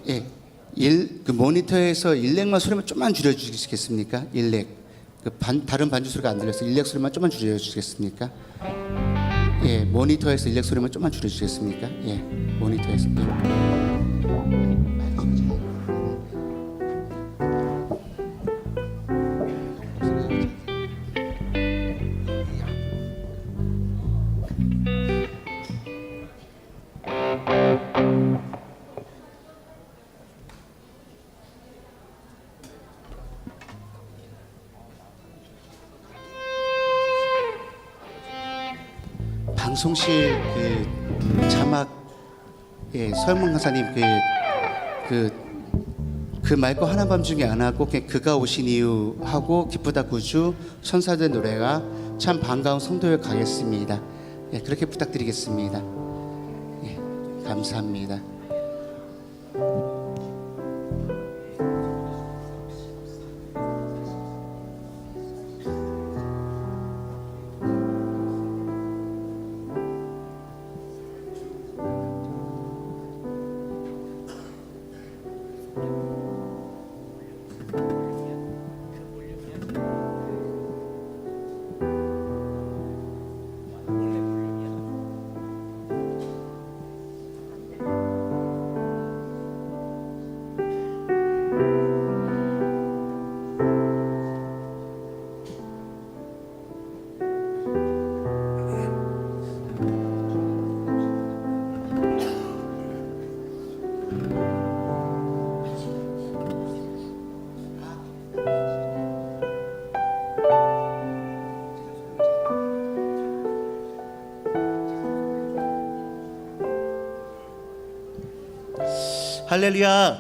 예, 그 모니터에서 일렉만 소리만 좀만 줄여주시겠습니까? 일렉. 다른 반주 소리가 안 들려서 일렉 소리만 좀만 줄여주시겠습니까? 예, 모니터에서 일렉 소리만 좀만 줄여주시겠습니까? 예, 모니터에서. 방송실 그 자막 서영문 강사님 그 맑고 환한 밤 중에 안 하고 그냥 그가 오신 이유 하고 기쁘다 구주 천사들 노래가 참 반가운 성도에 가겠습니다. 예, 그렇게 부탁드리겠습니다. 예, 감사합니다. 할렐루야,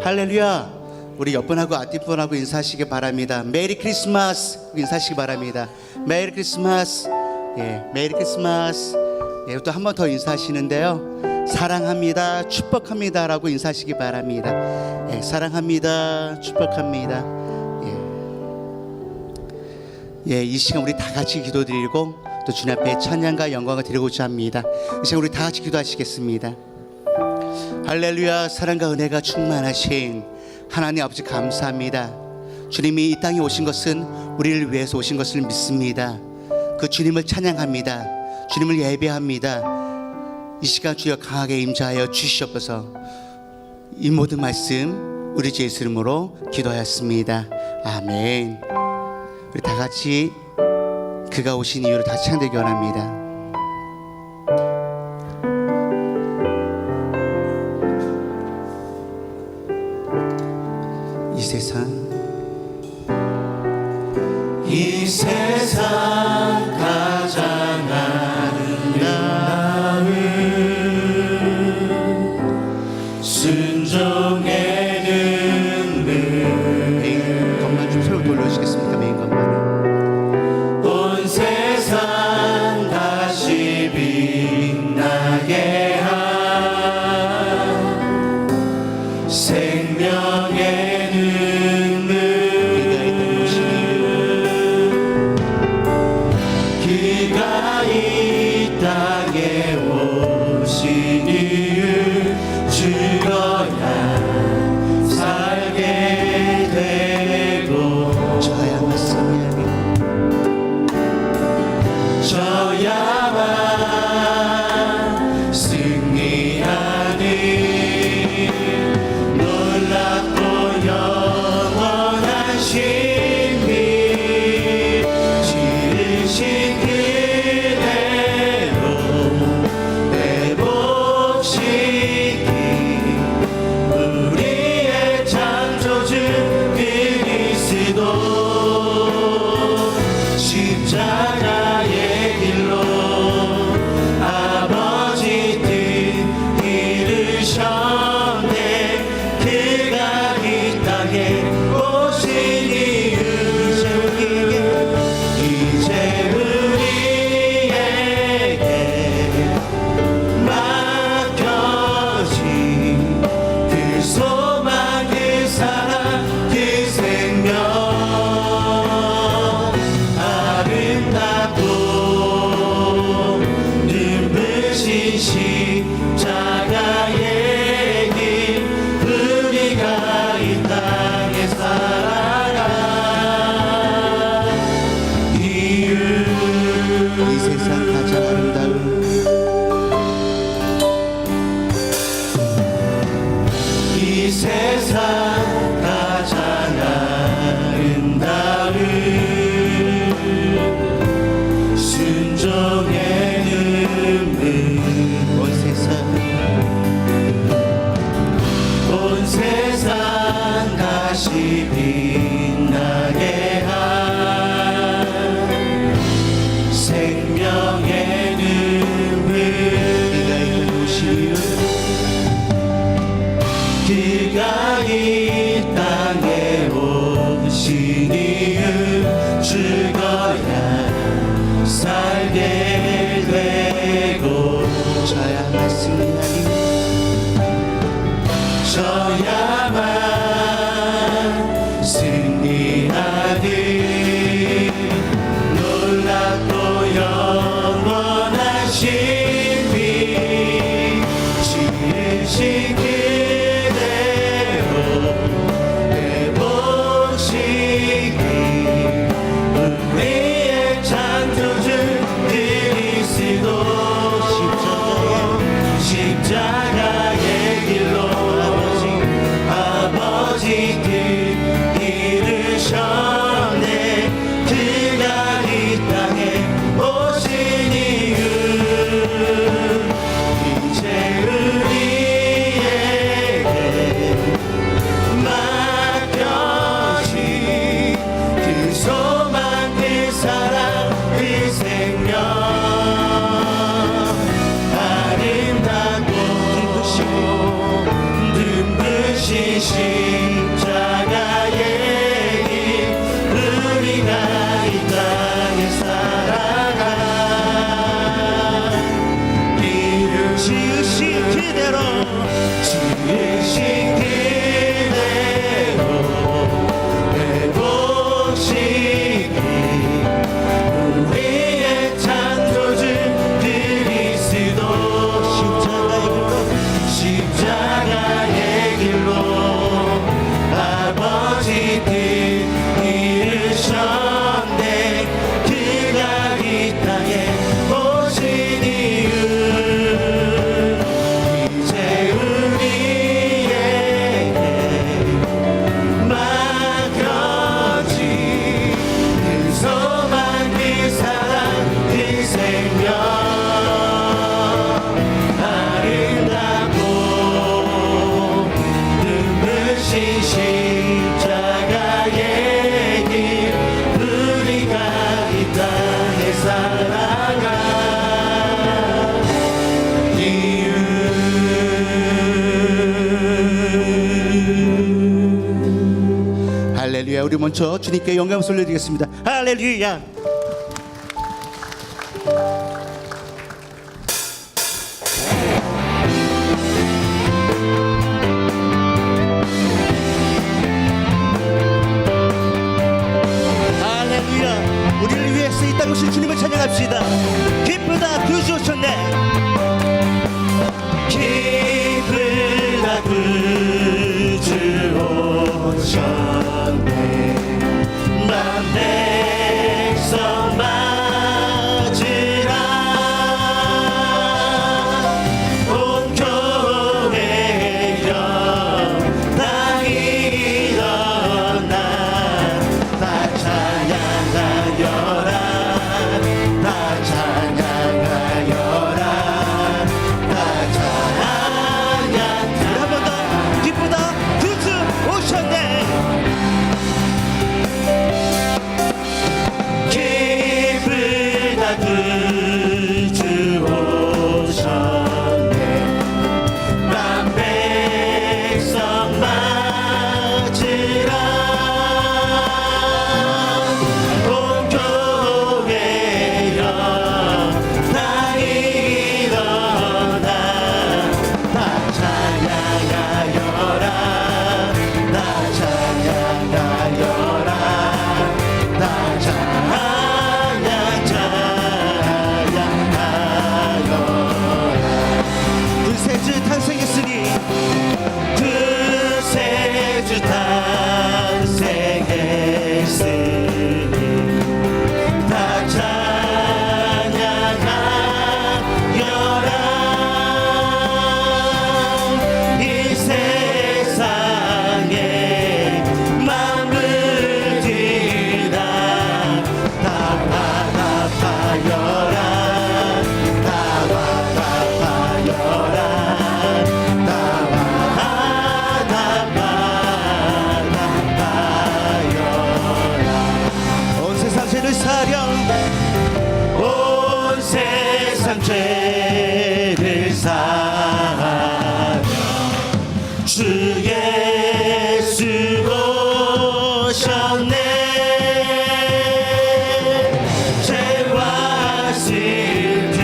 할렐루야. 우리 옆분하고 앞뒷분하고 인사하시기 바랍니다. 메리 크리스마스 인사하시기 바랍니다. 메리 크리스마스. 예, 메리 크리스마스. 예, 또 한 번 더 인사하시는데요. 사랑합니다, 축복합니다라고 인사하시기 바랍니다. 예, 사랑합니다, 축복합니다. 예, 이 시간 우리 다 같이 기도드리고 또 주님 앞에 찬양과 영광을 드리고자 합니다. 이 시간 우리 다 같이 기도하시겠습니다. 할렐루야. 사랑과 은혜가 충만하신 하나님 아버지 감사합니다. 주님이 이 땅에 오신 것은 우리를 위해서 오신 것을 믿습니다. 그 주님을 찬양합니다. 주님을 예배합니다. 이 시간 주여 강하게 임재하여 주시옵소서. 이 모든 말씀 우리 주 예수 이름으로 기도하였습니다. 아멘. 우리 다 같이 그가 오신 이유를 다시 찬양되기 원합니다. 이 세상 가장 아름다운 순종의 메인 것만 좀 손을 돌려주시겠습니까? 메인 것만은 온 세상 다시 빛나게 한 생명의 눈물 되고 저야만 승리하리 저야만 승리하리 놀랍고 영원하신 비 지으신 그대로 회복시키 우리의 창조주 그리스도 십자가의 길로 아버지 뜻 이루셨네 그가 이 땅에 오신 이유 이제 우리에게 맡겨진 그 소망 그 사랑 그 생명 아름답고 눈부신 십자가의 길 우리가 이 땅에 살아가 지으신 그대로 회복시키 우리의 창조주 그리스도 십자가의 길로 아버지 뜻 이루셨네 그가 이 땅에 오신 이유 이제 우리에게 맡겨진 그 소망 그 사랑 그 생명 아름답고 눈부신 십자가의 길 우리가 이 땅에 살아가 이유 할렐루야. 우리 먼저 주님께 영광을 돌려드리겠습니다. 할렐루야. 할렐루야. 우리를 위해서 이 땅 오신 주님을 찬양합시다. 기쁘다 구주 오셨네. 기쁘다 구주 오셨네 난 백성 맞으라 온 교회여 다 일어나 다 찬양하여라 다 찬양하여라 다 찬양 한 번 더. 기쁘다 구주 오셨네. 기쁘다 구주 오셨네 난 백성 맞으라 온 교회여 다 일어나 다 찬양하여라 다 찬양하여라 다 두세주 탄생했으니 두세주 탄생했으니 다 찬양하여라 이 세상에 만물들아 다 화답하여라 다 화답하여라 다 화답하여라 온 세상 죄를 사려 온 세상 죄를 사하며 주 예수 오셨네 죄와 슬픔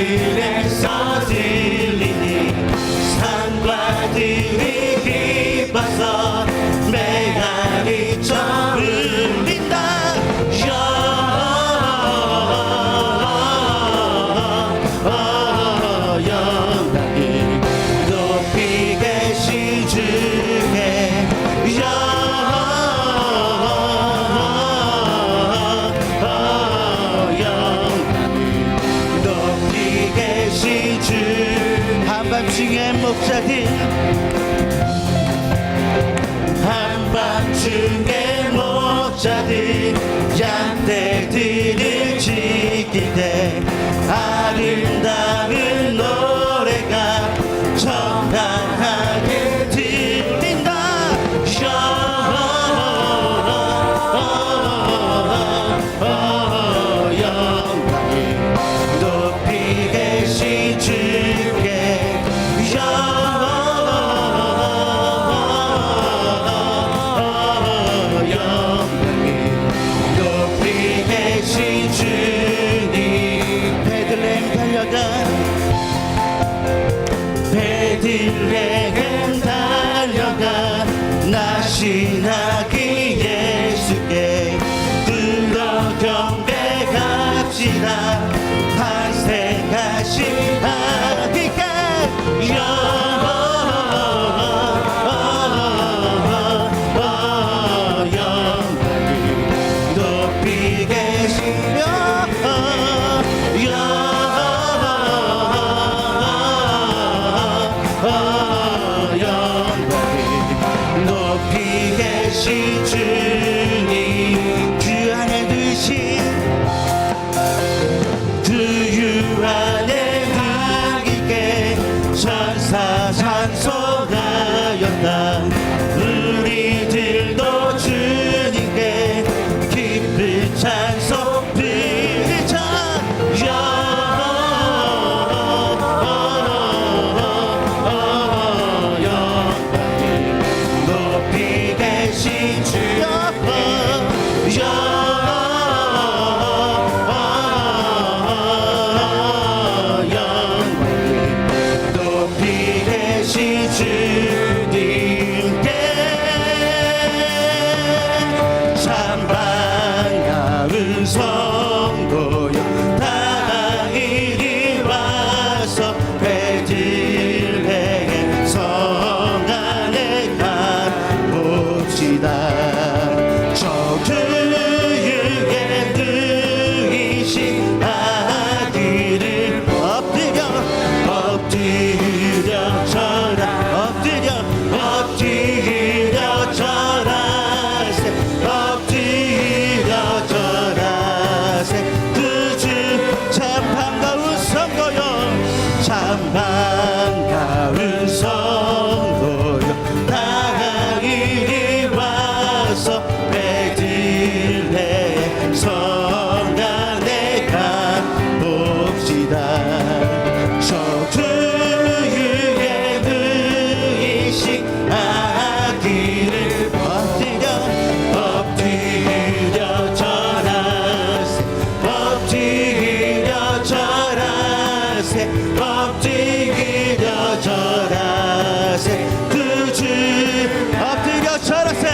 하늘에서 들리니 산과 들이 기뻐서 메아리쳐 울린다. 영광이 높이 계신 주께 높이 계신 주. 한밤중에 목자들 한밤중에 목자들 양떼들을 지킬 때 아름다운 노래가 정당하게 들린다. 영광이 높이 계신 주께 영광이 높이 계신 주님. 베들레헴 달려가 베들레헴 달려가 나시나기 예수께 들러 경배합시다. 탄생하신 아기가 영광이 높이 계시며 영광이 높이 계신 주님. 주 안에 드신 주 안에 누기께 천사 찬송하였다. 우리들도 주님께 기쁜 찬송 드리자. 영광이 높이 계신 주. 영광이 높이 계신 주님께 참 반가운 성도여 다 이리 와서 베들레헴 성 안에 가봅시다. 저 그에게 누이신 아기를 엎드려 절하 엎드려 절하세 엎드려 절하세. 그 주 참 반가운 성도여 참 반가운 성도여 다 이리 와서 베들레헴 성 안에 가봅시다. 저 주의 누이신 아기를 엎드려 절하세 엎드려 절하세 엎드려 절하세. 그 주 엎드려 절하세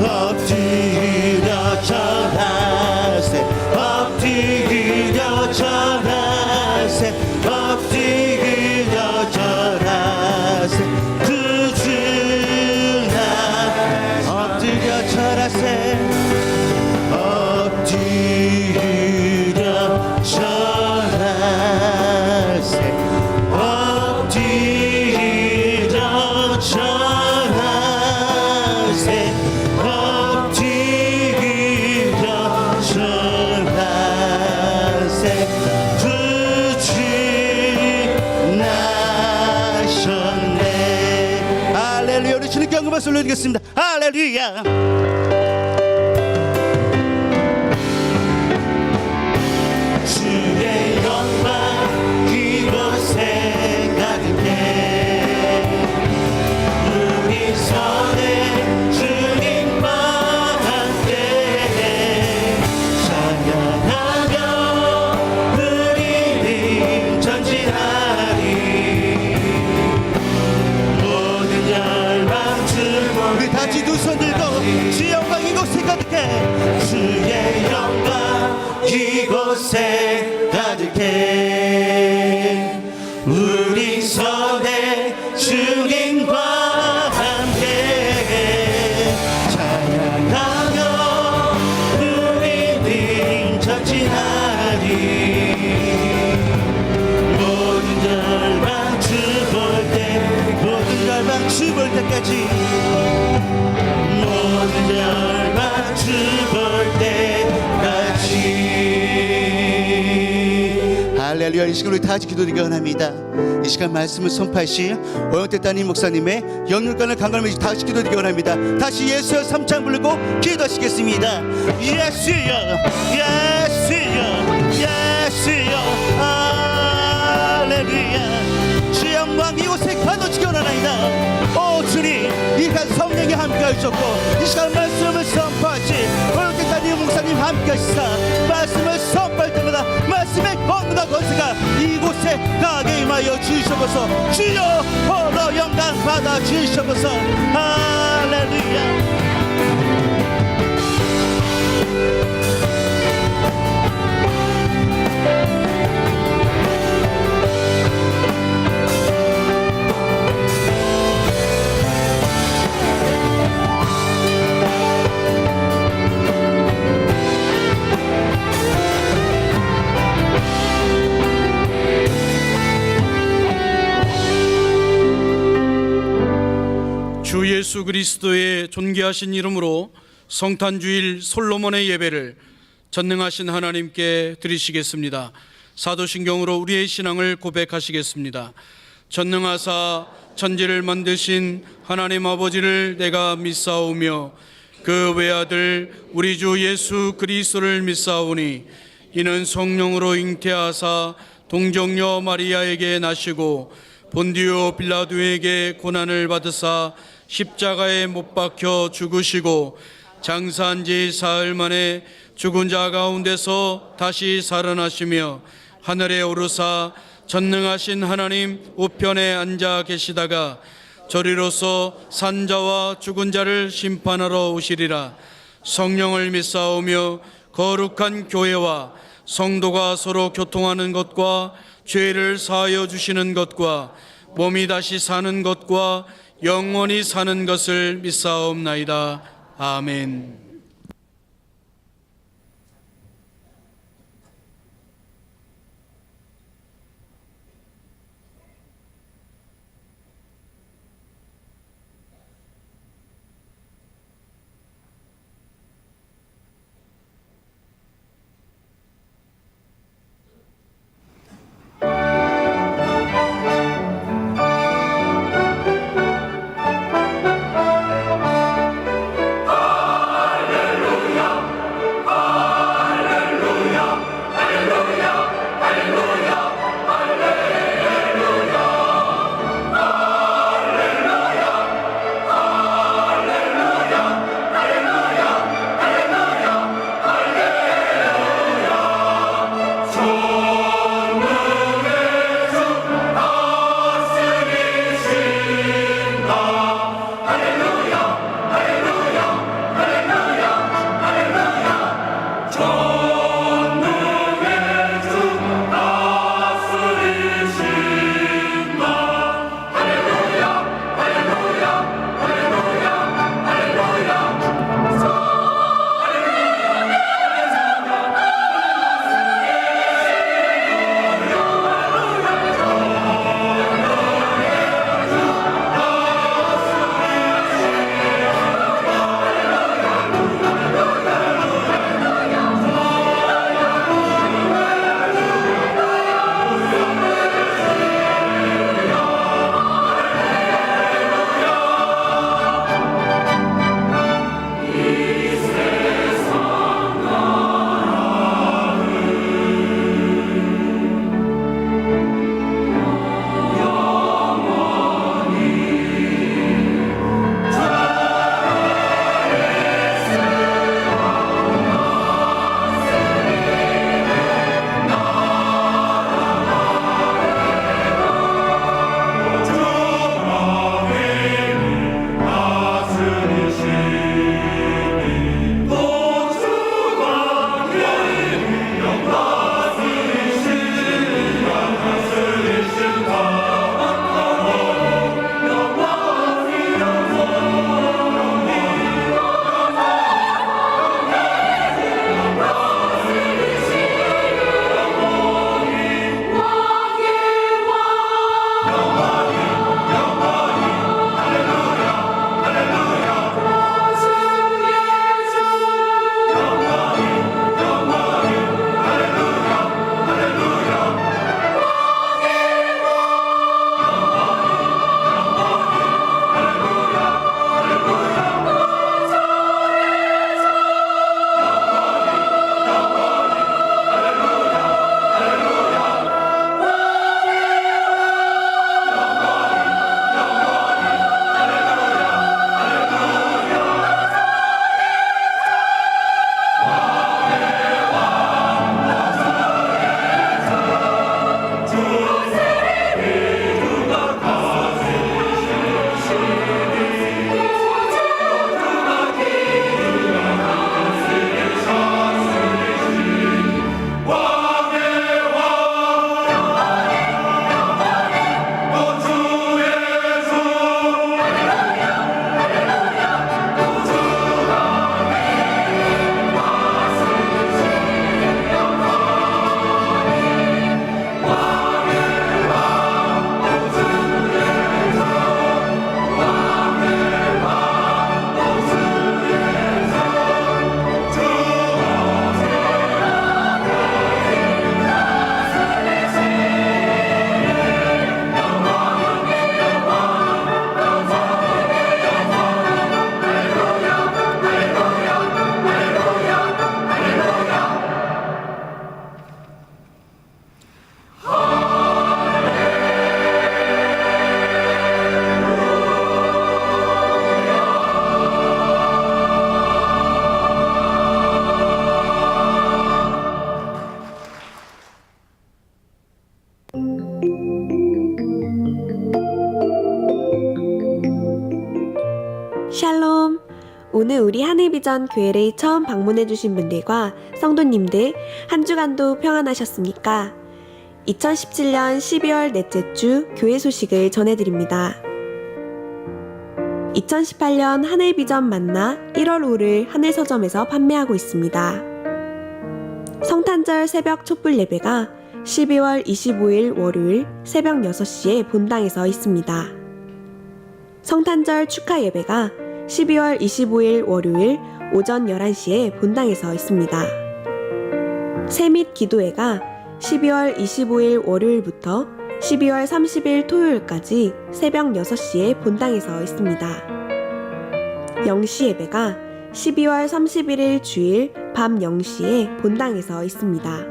엎드려 절하세 엎드려 절하세 엎드려 절하세. 그 주 나 엎드려 절하세 엎드려 절하세 엎드려 절하세 엎드려 절하세. 그 주 나셨네. 할렐루야. 우리 주님께 영광 박수 올려드리겠습니다. 할렐루야. 주의 영광 이곳에 가득해. 우리 손에 주님과 함께 찬양하며 우리를 전진하리 모든 열방 주목 우리 다 같이 두 손 들고 주의 영광 이곳에 가득해 주의 영광 이곳에 가득해 우리 손에 주님과 함께 찬양하며 우리들 전진하리 모든 열방 주볼 때 모든 열방 주볼 때까지 모든 열방 주볼 때까지 할렐루야. 이 시간 우리 다 같이 기도드리기 원합니다. 이 시간 말씀을 선포하신 오영태 따님 목사님의 영육간을 강건하며 다 같이 기도드리기 원합니다. 다시 예수여 3창 부르고 기도하시겠습니다. 예수여 예수여 예수여 할렐루야. 주의 영광 이곳에 가득히 원하나이다. 오 주님, 이 시간 성령이 함께 하셨고 이 시간 말씀을 선포하시 오영태 따님 목사님 함께 하시사 말씀을 선포할 때마다 말씀의 권능과 권세가 이곳에 가게 임하여 주시옵소서. 주여 홀로 영광 받아 주시옵소서. 할렐루야. 주 예수 그리스도의 존귀하신 이름으로 성탄주일 솔로몬의 예배를 전능하신 하나님께 드리시겠습니다. 사도신경으로 우리의 신앙을 고백하시겠습니다. 전능하사 천지를 만드신 하나님 아버지를 내가 믿사오며 그 외아들 우리 주 예수 그리스도를 믿사오니 이는 성령으로 잉태하사 동정녀 마리아에게 나시고 본디오 빌라도에게 고난을 받으사 십자가에 못 박혀 죽으시고 장사한 지 사흘 만에 죽은 자 가운데서 다시 살아나시며 하늘에 오르사 전능하신 하나님 우편에 앉아 계시다가 저리로서 산자와 죽은 자를 심판하러 오시리라. 성령을 믿사오며 거룩한 교회와 성도가 서로 교통하는 것과 죄를 사하여 주시는 것과 몸이 다시 사는 것과 영원히 사는 것을 믿사옵나이다. 아멘. 오늘 우리 하늘비전 교회를 처음 방문해주신 분들과 성도님들 한 주간도 평안하셨습니까? 2017년 12월 넷째 주 교회 소식을 전해드립니다. 2018년 하늘비전 만나 1월 5를 하늘서점에서 판매하고 있습니다. 성탄절 새벽 촛불 예배가 12월 25일 월요일 새벽 6시에 본당에서 있습니다. 성탄절 축하 예배가 12월 25일 월요일 오전 11시에 본당에서 있습니다. 새밑 기도회가 12월 25일 월요일부터 12월 30일 토요일까지 새벽 6시에 본당에서 있습니다. 영시 예배가 12월 31일 주일 밤 0시에 본당에서 있습니다.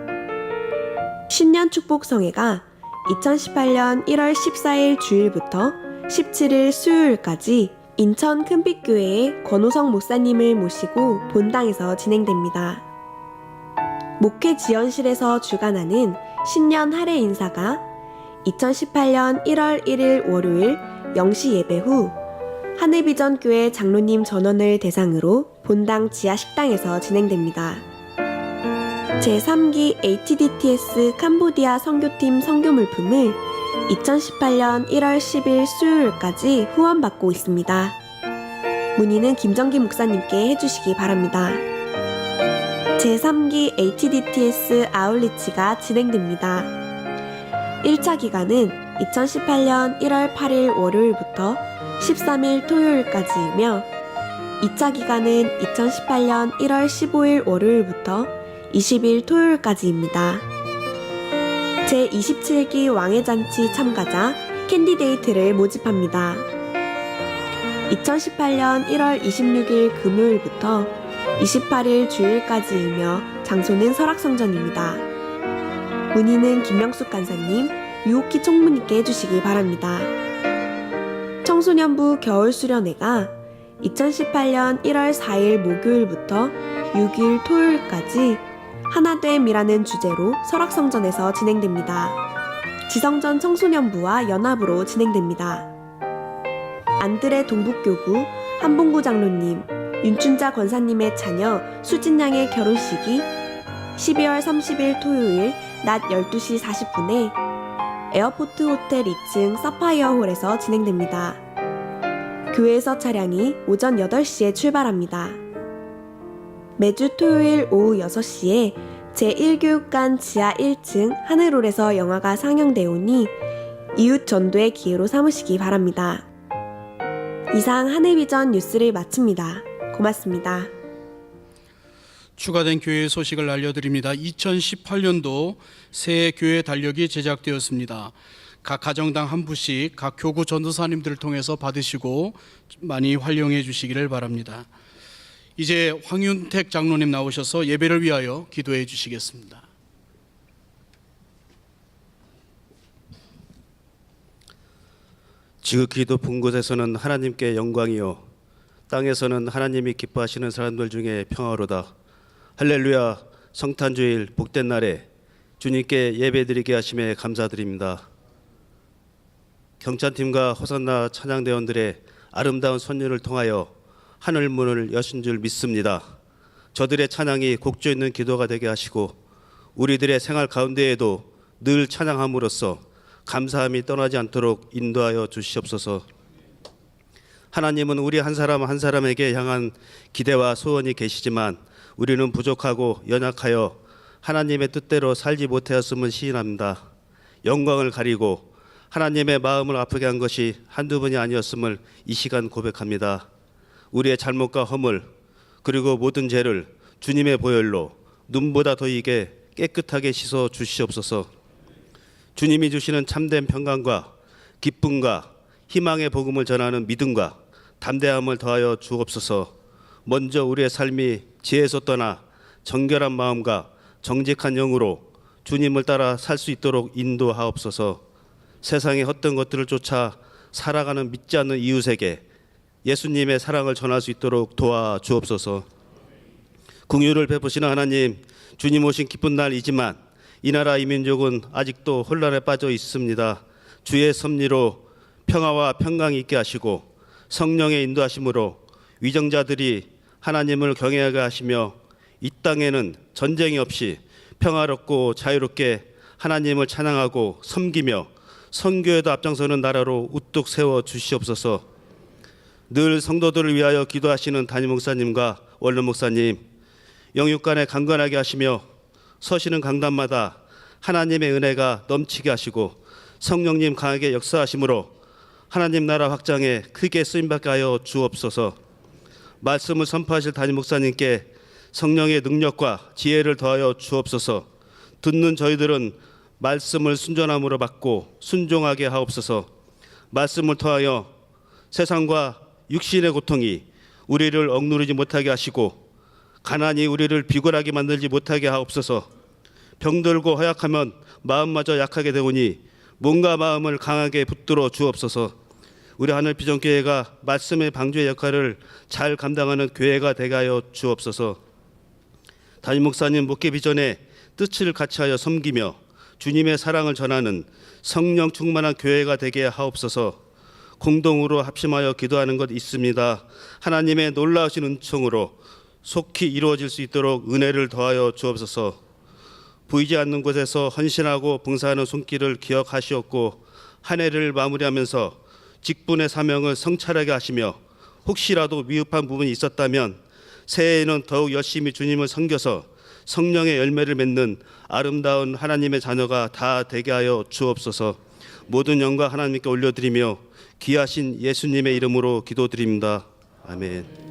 신년 축복 성회가 2018년 1월 14일 주일부터 17일 수요일까지 인천 큰빛교회의 권호성 목사님을 모시고 본당에서 진행됩니다. 목회 지원실에서 주관하는 신년 할애 인사가 2018년 1월 1일 월요일 0시 예배 후 하늘비전교회 장로님 전원을 대상으로 본당 지하 식당에서 진행됩니다. 제3기 HDTS 캄보디아 선교팀 선교 물품을 2018년 1월 10일 수요일까지 후원받고 있습니다. 문의는 김정기 목사님께 해주시기 바랍니다. 제3기 HDTS 아울리치가 진행됩니다. 1차 기간은 2018년 1월 8일 월요일부터 13일 토요일까지이며 2차 기간은 2018년 1월 15일 월요일부터 20일 토요일까지입니다. 제27기 왕의잔치 참가자 캔디데이트를 모집합니다. 2018년 1월 26일 금요일부터 28일 주일까지이며 장소는 설악성전입니다. 문의는 김명숙 간사님, 유옥희 총무님께 해주시기 바랍니다. 청소년부 겨울수련회가 2018년 1월 4일 목요일부터 6일 토요일까지 하나됨이라는 주제로 설악성전에서 진행됩니다. 지성전 청소년부와 연합으로 진행됩니다. 안드레 동북교구 한봉구 장로님, 윤춘자 권사님의 자녀 수진양의 결혼식이 12월 30일 토요일 낮 12시 40분에 에어포트 호텔 2층 사파이어홀에서 진행됩니다. 교회에서 차량이 오전 8시에 출발합니다. 매주 토요일 오후 6시에 제1교육관 지하 1층 하늘홀에서 영화가 상영되오니 이웃 전도의 기회로 삼으시기 바랍니다. 이상 하늘비전 뉴스를 마칩니다. 고맙습니다. 추가된 교회 소식을 알려드립니다. 2018년도 새 교회 달력이 제작되었습니다. 각 가정당 한 부씩 각 교구 전도사님들을 통해서 받으시고 많이 활용해 주시기를 바랍니다. 이제 황윤택 장로님 나오셔서 예배를 위하여 기도해 주시겠습니다. 지극히 높은 곳에서는 하나님께 영광이요 땅에서는 하나님이 기뻐하시는 사람들 중에 평화로다. 할렐루야. 성탄주일 복된 날에 주님께 예배드리게 하심에 감사드립니다. 경찬팀과 호산나 찬양대원들의 아름다운 선율을 통하여 하늘 문을 여신 줄 믿습니다. 저들의 찬양이 곡조 있는 기도가 되게 하시고 우리들의 생활 가운데에도 늘 찬양함으로써 감사함이 떠나지 않도록 인도하여 주시옵소서. 하나님은 우리 한 사람 한 사람에게 향한 기대와 소원이 계시지만 우리는 부족하고 연약하여 하나님의 뜻대로 살지 못하였음을 시인합니다. 영광을 가리고 하나님의 마음을 아프게 한 것이 한두 번이 아니었음을 이 시간 고백합니다. 우리의 잘못과 허물 그리고 모든 죄를 주님의 보혈로 눈보다 더 이게 깨끗하게 씻어 주시옵소서. 주님이 주시는 참된 평강과 기쁨과 희망의 복음을 전하는 믿음과 담대함을 더하여 주옵소서. 먼저 우리의 삶이 지혜에서 떠나 정결한 마음과 정직한 영으로 주님을 따라 살 수 있도록 인도하옵소서. 세상의 헛된 것들을 쫓아 살아가는 믿지 않는 이웃에게 예수님의 사랑을 전할 수 있도록 도와주옵소서. 긍휼을 베푸시는 하나님, 주님 오신 기쁜 날이지만 이 나라 이 민족은 아직도 혼란에 빠져 있습니다. 주의 섭리로 평화와 평강이 있게 하시고 성령의 인도하심으로 위정자들이 하나님을 경외하게 하시며 이 땅에는 전쟁이 없이 평화롭고 자유롭게 하나님을 찬양하고 섬기며 선교에도 앞장서는 나라로 우뚝 세워 주시옵소서. 늘 성도들을 위하여 기도하시는 담임 목사님과 원로 목사님, 영육간에 강건하게 하시며 서시는 강단마다 하나님의 은혜가 넘치게 하시고 성령님 강하게 역사하심으로 하나님 나라 확장에 크게 쓰임받게 하여 주옵소서. 말씀을 선포하실 담임 목사님께 성령의 능력과 지혜를 더하여 주옵소서. 듣는 저희들은 말씀을 순전함으로 받고 순종하게 하옵소서. 말씀을 통하여 세상과 육신의 고통이 우리를 억누르지 못하게 하시고 가난이 우리를 비굴하게 만들지 못하게 하옵소서. 병들고 허약하면 마음마저 약하게 되오니 몸과 마음을 강하게 붙들어 주옵소서. 우리 하늘 비전교회가 말씀의 방주의 역할을 잘 감당하는 교회가 되게 하여 주옵소서. 담임 목사님 목회 비전에 뜻을 같이하여 섬기며 주님의 사랑을 전하는 성령 충만한 교회가 되게 하옵소서. 공동으로 합심하여 기도하는 것 있습니다. 하나님의 놀라우신 은총으로 속히 이루어질 수 있도록 은혜를 더하여 주옵소서. 보이지 않는 곳에서 헌신하고 봉사하는 손길을 기억하시옵고 한 해를 마무리하면서 직분의 사명을 성찰하게 하시며 혹시라도 미흡한 부분이 있었다면 새해에는 더욱 열심히 주님을 섬겨서 성령의 열매를 맺는 아름다운 하나님의 자녀가 다 되게 하여 주옵소서. 모든 영광 하나님께 올려드리며 귀하신 예수님의 이름으로 기도드립니다. 아멘.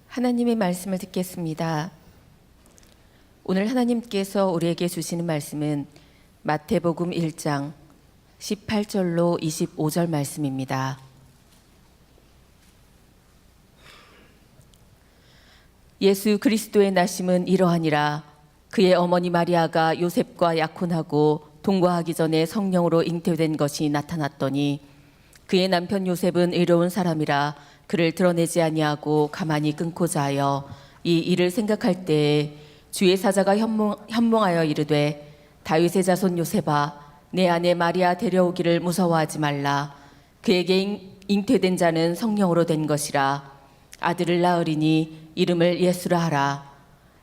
하나님의 말씀을 듣겠습니다. 오늘 하나님께서 우리에게 주시는 말씀은 마태복음 1장 18절로 25절 말씀입니다. 예수 그리스도의 나심은 이러하니라. 그의 어머니 마리아가 요셉과 약혼하고 동거하기 전에 성령으로 잉태된 것이 나타났더니 그의 남편 요셉은 의로운 사람이라 그를 드러내지 아니하고 가만히 끊고자 하여 이 일을 생각할 때에 주의 사자가 현몽하여 이르되 다윗의 자손 요셉아 내 아내 마리아 데려오기를 무서워하지 말라. 그에게 잉태된 자는 성령으로 된 것이라. 아들을 낳으리니 이름을 예수라 하라.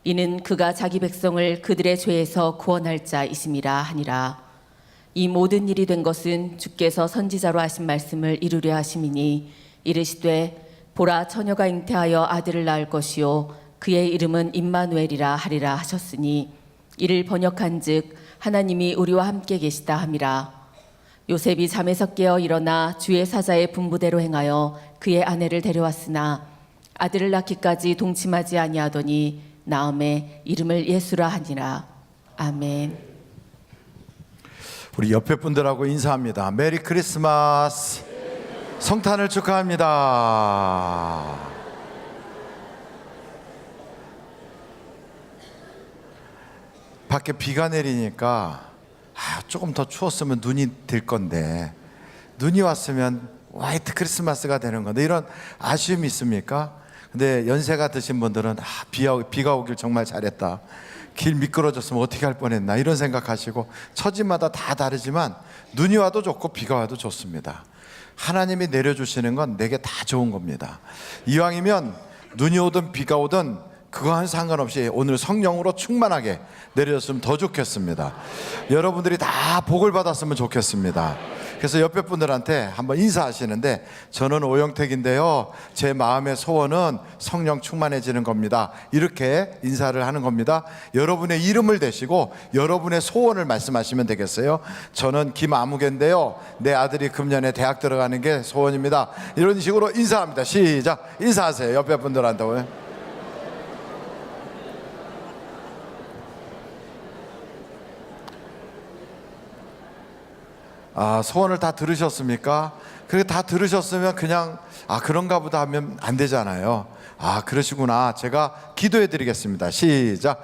이는 그가 자기 백성을 그들의 죄에서 구원할 자이심이라 하니라. 이 모든 일이 된 것은 주께서 선지자로 하신 말씀을 이루려 하심이니 이르시되 보라 처녀가 잉태하여 아들을 낳을 것이요 그의 이름은 임마누엘이라 하리라 하셨으니 이를 번역한즉 하나님이 우리와 함께 계시다 함이라. 요셉이 잠에서 깨어 일어나 주의 사자의 분부대로 행하여 그의 아내를 데려왔으나 아들을 낳기까지 동침하지 아니하더니 나음에 이름을 예수라 하니라. 아멘. 우리 옆에 분들하고 인사합니다. 메리 크리스마스. 성탄을 축하합니다. 밖에 비가 내리니까 조금 더 추웠으면 눈이 들 건데 눈이 왔으면 화이트 크리스마스가 되는 건데 이런 아쉬움이 있습니까? 근데 연세가 드신 분들은 비가 오길 정말 잘했다. 길 미끄러졌으면 어떻게 할 뻔했나 이런 생각하시고 처지마다 다 다르지만 눈이 와도 좋고 비가 와도 좋습니다. 하나님이 내려주시는 건 내게 다 좋은 겁니다. 이왕이면 눈이 오든 비가 오든 그거와는 상관없이 오늘 성령으로 충만하게 내려졌으면 더 좋겠습니다. 여러분들이 다 복을 받았으면 좋겠습니다. 그래서 옆에 분들한테 한번 인사하시는데 저는 오영택인데요 제 마음의 소원은 성령 충만해지는 겁니다. 이렇게 인사를 하는 겁니다. 여러분의 이름을 대시고 여러분의 소원을 말씀하시면 되겠어요. 저는 김아무개인데요 내 아들이 금년에 대학 들어가는 게 소원입니다. 이런 식으로 인사합니다. 시작. 인사하세요. 옆에 분들한테. 소원을 다 들으셨습니까? 그렇게 다 들으셨으면 그냥 그런가 보다 하면 안 되잖아요. 그러시구나. 제가 기도해 드리겠습니다. 시작.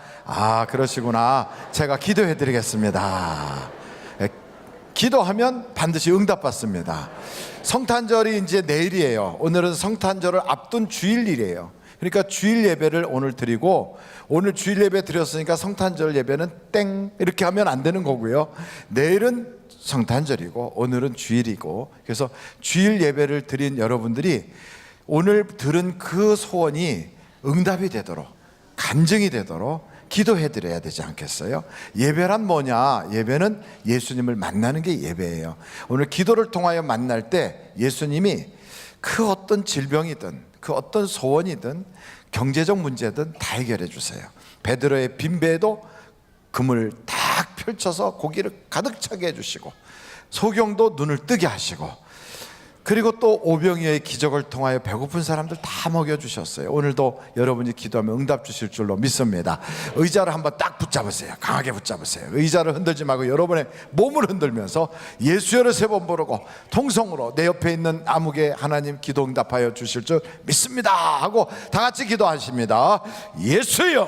그러시구나. 제가 기도해 드리겠습니다. 기도하면 반드시 응답받습니다. 성탄절이 이제 내일이에요. 오늘은 성탄절을 앞둔 주일이래요. 그러니까 주일 예배를 오늘 드리고, 오늘 주일 예배 드렸으니까 성탄절 예배는 땡 이렇게 하면 안 되는 거고요. 내일은 성탄절이고 오늘은 주일이고, 그래서 주일 예배를 드린 여러분들이 오늘 들은 그 소원이 응답이 되도록, 간증이 되도록 기도해 드려야 되지 않겠어요? 예배란 뭐냐? 예배는 예수님을 만나는 게 예배예요. 오늘 기도를 통하여 만날 때 예수님이 그 어떤 질병이든 그 어떤 소원이든 경제적 문제든 다 해결해 주세요. 베드로의 빈배에도 금을 딱 펼쳐서 고기를 가득 차게 해주시고, 소경도 눈을 뜨게 하시고, 그리고 또 오병이어의 기적을 통하여 배고픈 사람들 다 먹여주셨어요. 오늘도 여러분이 기도하면 응답 주실 줄로 믿습니다. 의자를 한번 딱 붙잡으세요. 강하게 붙잡으세요. 의자를 흔들지 말고 여러분의 몸을 흔들면서 예수여를 3번 부르고 통성으로 내 옆에 있는 아무개 하나님 기도 응답하여 주실 줄 믿습니다 하고 다 같이 기도하십니다. 예수여,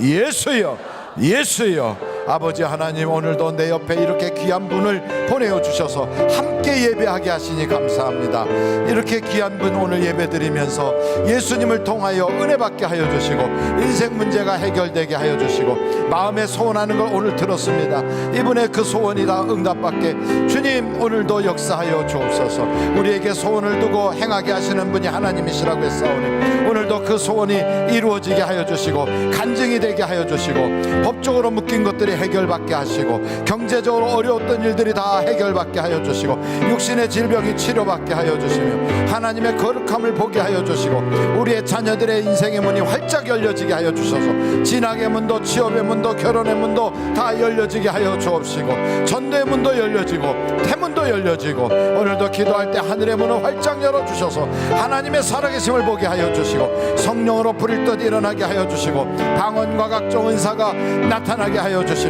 예수여, 예수여. 아버지 하나님, 오늘도 내 옆에 이렇게 귀한 분을 보내어 주셔서 함께 예배하게 하시니 감사합니다. 이렇게 귀한 분 오늘 예배 드리면서 예수님을 통하여 은혜 받게 하여 주시고, 인생 문제가 해결되게 하여 주시고, 마음에 소원하는 걸 오늘 들었습니다. 이분의 그 소원이 다 응답받게 주님 오늘도 역사하여 주옵소서. 우리에게 소원을 두고 행하게 하시는 분이 하나님이시라고 했사오니 오늘도 그 소원이 이루어지게 하여 주시고, 간증이 되게 하여 주시고, 법적으로 묶인 것들이 해결받게 하시고, 경제적으로 어려웠던 일들이 다 해결받게 하여 주시고, 육신의 질병이 치료받게 하여 주시며 하나님의 거룩함을 보게 하여 주시고, 우리의 자녀들의 인생의 문이 활짝 열려지게 하여 주셔서 진학의 문도, 취업의 문도, 결혼의 문도 다 열려지게 하여 주옵시고, 전도의 문도 열려지고 태문도 열려지고, 오늘도 기도할 때 하늘의 문을 활짝 열어주셔서 하나님의 살아계심을 보게 하여 주시고, 성령으로 불일 듯 일어나게 하여 주시고, 방언과 각종 은사가 나타나게 하여 주시고,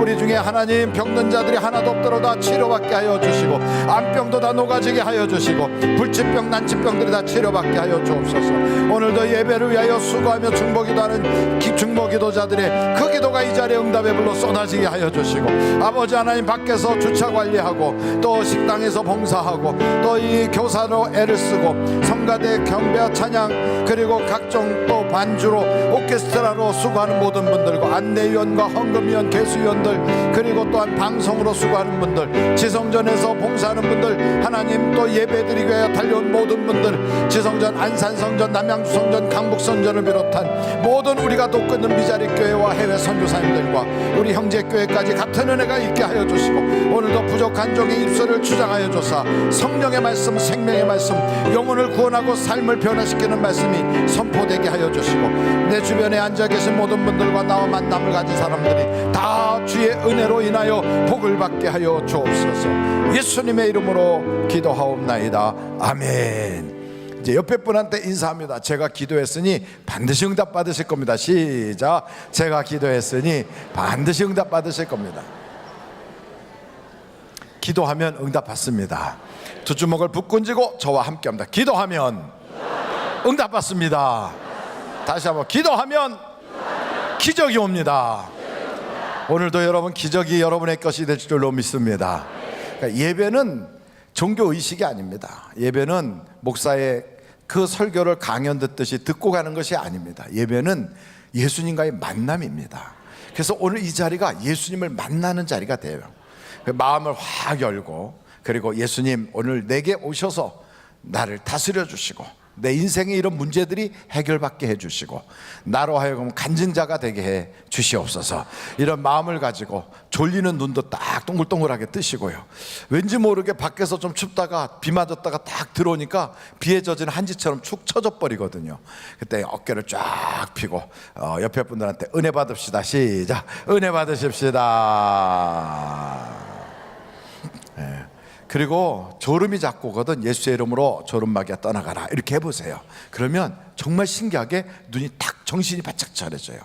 우리 중에 하나님 병든 자들이 하나도 없도록 다 치료받게 하여 주시고, 암병도 다 녹아지게 하여 주시고, 불치병 난치병들이 다 치료받게 하여 주옵소서. 오늘도 예배를 위하여 수고하며 중보기도하는 중보기도자들의 그 기도가 이 자리에 응답의 불로 쏟아지게 하여 주시고, 아버지 하나님 밖에서 주차 관리하고 또 식당에서 봉사하고 또 이 교사로 애를 쓰고 성가대 경배와 찬양 그리고 각종 또 반주로 오케스트라로 수고하는 모든 분들과 안내위원과 헌금위원 개수위원들 그리고 또한 방송으로 수고하는 분들, 지성전에서 봉사하는 분들, 하나님 또 예배드리기 위해 달려온 모든 분들, 지성전, 안산성전, 남양주성전, 강북성전을 비롯한 모든 우리가 돕고있는 미자리교회와 해외 선교사님들과 우리 형제교회까지 같은 은혜가 있게 하여 주시고, 오늘도 부족한 종의 입술을 주장하여 주사 성령의 말씀, 생명의 말씀, 영혼을 구원하고 삶을 변화시키는 말씀이 선포되게 하여 주시고, 내 주변에 앉아 계신 모든 분들과 나와 만남을 가진 사람들이 다 주의 은혜로 인하여 복을 받게 하여 주옵소서. 예수님의 이름으로 기도하옵나이다. 아멘. 이제 옆에 분한테 인사합니다. 제가 기도했으니 반드시 응답 받으실 겁니다. 시작. 제가 기도했으니 반드시 응답 받으실 겁니다. 기도하면 응답 받습니다. 두 주먹을 붙 쥐고 저와 함께 합니다. 기도하면 응답 받습니다. 다시 한번, 기도하면 기적이 옵니다. 오늘도 여러분 기적이 여러분의 것이 될 줄로 믿습니다. 그러니까 예배는 종교 의식이 아닙니다. 예배는 목사의 그 설교를 강연 듣듯이 듣고 가는 것이 아닙니다. 예배는 예수님과의 만남입니다. 그래서 오늘 이 자리가 예수님을 만나는 자리가 돼요. 마음을 확 열고, 그리고 예수님 오늘 내게 오셔서 나를 다스려 주시고, 내 인생의 이런 문제들이 해결받게 해주시고, 나로 하여금 간증자가 되게 해 주시옵소서. 이런 마음을 가지고 졸리는 눈도 딱 동글동글하게 뜨시고요, 왠지 모르게 밖에서 좀 춥다가 비 맞았다가 딱 들어오니까 비에 젖은 한지처럼 축 처져 버리거든요. 그때 어깨를 쫙 펴고 옆에 분들한테 은혜 받읍시다. 시작. 은혜 받으십시다. 네. 그리고 졸음이 자꾸 오거든 예수의 이름으로 졸음마귀야 떠나가라 이렇게 해보세요. 그러면 정말 신기하게 눈이 딱 정신이 바짝 차려져요.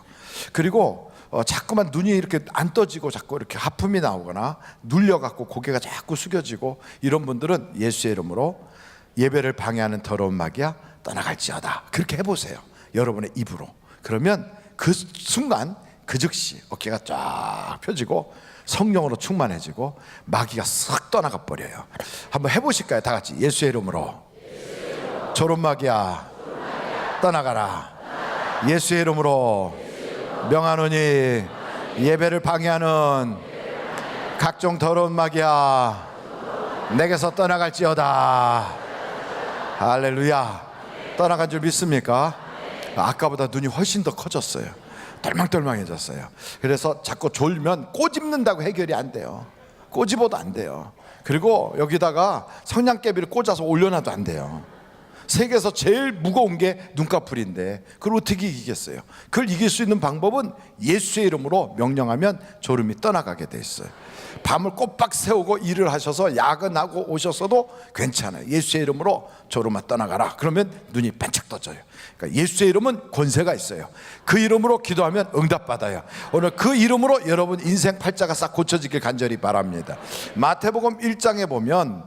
그리고 자꾸만 눈이 이렇게 안 떠지고 자꾸 이렇게 하품이 나오거나 눌려갖고 고개가 자꾸 숙여지고, 이런 분들은 예수의 이름으로 예배를 방해하는 더러운 마귀야 떠나갈지어다 그렇게 해보세요. 여러분의 입으로. 그러면 그 순간 그 즉시 어깨가 쫙 펴지고 성령으로 충만해지고 마귀가 싹 떠나가 버려요. 한번 해보실까요? 다 같이 예수의 이름으로. 졸음 마귀야 떠나가라. 예수의 이름으로 명하노니 예배를 방해하는 각종 더러운 마귀야 내게서 떠나갈지어다. 할렐루야. 떠나간 줄 믿습니까? 아까보다 눈이 훨씬 더 커졌어요. 똘망똘망해졌어요. 그래서 자꾸 졸면 꼬집는다고 해결이 안 돼요. 꼬집어도 안 돼요. 그리고 여기다가 성냥개비를 꽂아서 올려놔도 안 돼요. 세계에서 제일 무거운 게 눈꺼풀인데 그걸 어떻게 이기겠어요? 그걸 이길 수 있는 방법은 예수의 이름으로 명령하면 졸음이 떠나가게 돼 있어요. 밤을 꼬박 세우고 일을 하셔서 야근하고 오셨어도 괜찮아요. 예수의 이름으로 졸음아 떠나가라. 그러면 눈이 반짝 떠져요. 그러니까 예수의 이름은 권세가 있어요. 그 이름으로 기도하면 응답받아요. 오늘 그 이름으로 여러분 인생 팔자가 싹 고쳐지길 간절히 바랍니다. 마태복음 1장에 보면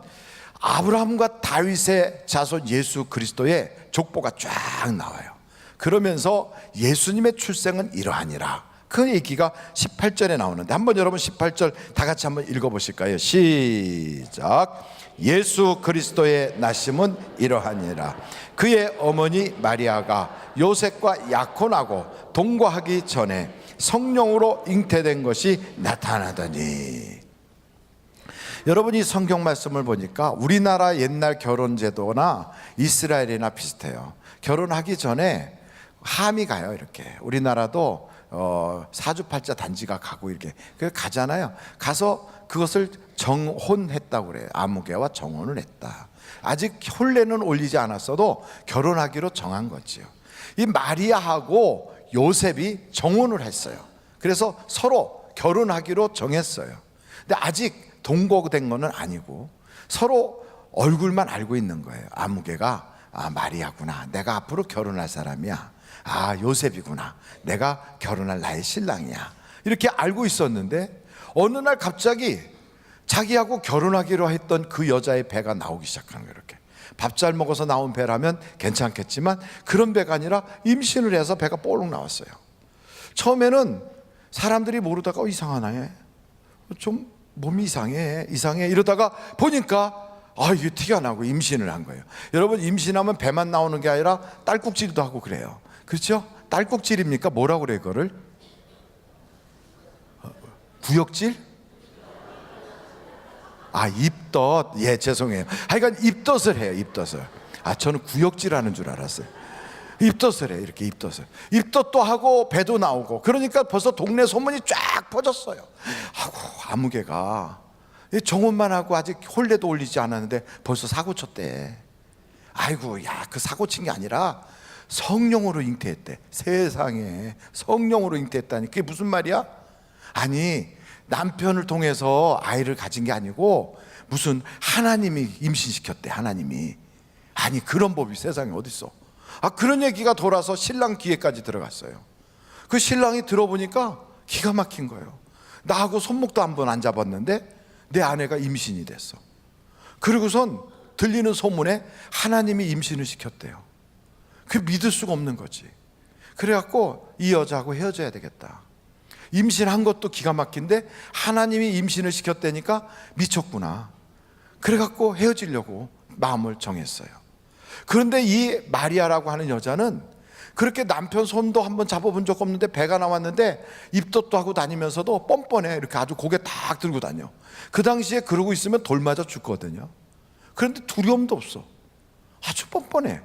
아브라함과 다윗의 자손 예수 그리스도의 족보가 쫙 나와요. 그러면서 예수님의 출생은 이러하니라. 그 얘기가 18절에 나오는데 한번 여러분 18절 다 같이 한번 읽어보실까요? 시작. 예수 그리스도의 나심은 이러하니라. 그의 어머니 마리아가 요셉과 약혼하고 동거하기 전에 성령으로 잉태된 것이 나타나더니. 여러분이 성경 말씀을 보니까 우리나라 옛날 결혼 제도나 이스라엘이나 비슷해요. 결혼하기 전에 함이 가요. 이렇게 우리나라도 사주팔자 단지가 가고 이렇게 가잖아요. 가서 그것을 정혼했다고 그래요. 아무개와 정혼을 했다. 아직 혼례는 올리지 않았어도 결혼하기로 정한 거지요. 이 마리아하고 요셉이 정혼을 했어요. 그래서 서로 결혼하기로 정했어요. 근데 아직 동거된 거는 아니고 서로 얼굴만 알고 있는 거예요. 아무개가 마리아구나. 내가 앞으로 결혼할 사람이야. 요셉이구나. 내가 결혼할 나의 신랑이야. 이렇게 알고 있었는데 어느 날 갑자기 자기하고 결혼하기로 했던 그 여자의 배가 나오기 시작하는 거예요. 이렇게 밥 잘 먹어서 나온 배라면 괜찮겠지만 그런 배가 아니라 임신을 해서 배가 볼록 나왔어요. 처음에는 사람들이 모르다가 이상하네. 좀 몸이 이상해 이러다가 보니까 이게 티가 나고 임신을 한 거예요. 여러분 임신하면 배만 나오는 게 아니라 딸꾹질도 하고 그래요. 그렇죠? 딸꾹질입니까? 뭐라고 그래 그거를? 구역질? 입덧. 예, 죄송해요. 하여간 입덧을 해요. 입덧을. 저는 구역질하는 줄 알았어요. 입덧을 해요. 이렇게 입덧을. 입덧도 하고 배도 나오고. 그러니까 벌써 동네 소문이 쫙 퍼졌어요. 아무개가 정혼만 하고 아직 혼례도 올리지 않았는데 벌써 사고 쳤대. 그 사고 친 게 아니라 성령으로 잉태했대. 세상에 성령으로 잉태했다니 그게 무슨 말이야? 아니 남편을 통해서 아이를 가진 게 아니고 무슨 하나님이 임신시켰대. 하나님이. 그런 법이 세상에 어딨어. 그런 얘기가 돌아서 신랑 귀에까지 들어갔어요. 그 신랑이 들어보니까 기가 막힌 거예요. 나하고 손목도 한 번 안 잡았는데 내 아내가 임신이 됐어. 그리고선 들리는 소문에 하나님이 임신을 시켰대요. 그 믿을 수가 없는 거지. 그래갖고 이 여자하고 헤어져야 되겠다. 임신한 것도 기가 막힌데 하나님이 임신을 시켰다니까 미쳤구나. 그래갖고 헤어지려고 마음을 정했어요. 그런데 이 마리아라고 하는 여자는 그렇게 남편 손도 한번 잡아본 적 없는데 배가 나왔는데 입덧도 하고 다니면서도 뻔뻔해. 이렇게 아주 고개 딱 들고 다녀. 그 당시에 그러고 있으면 돌 맞아 죽거든요. 그런데 두려움도 없어. 아주 뻔뻔해.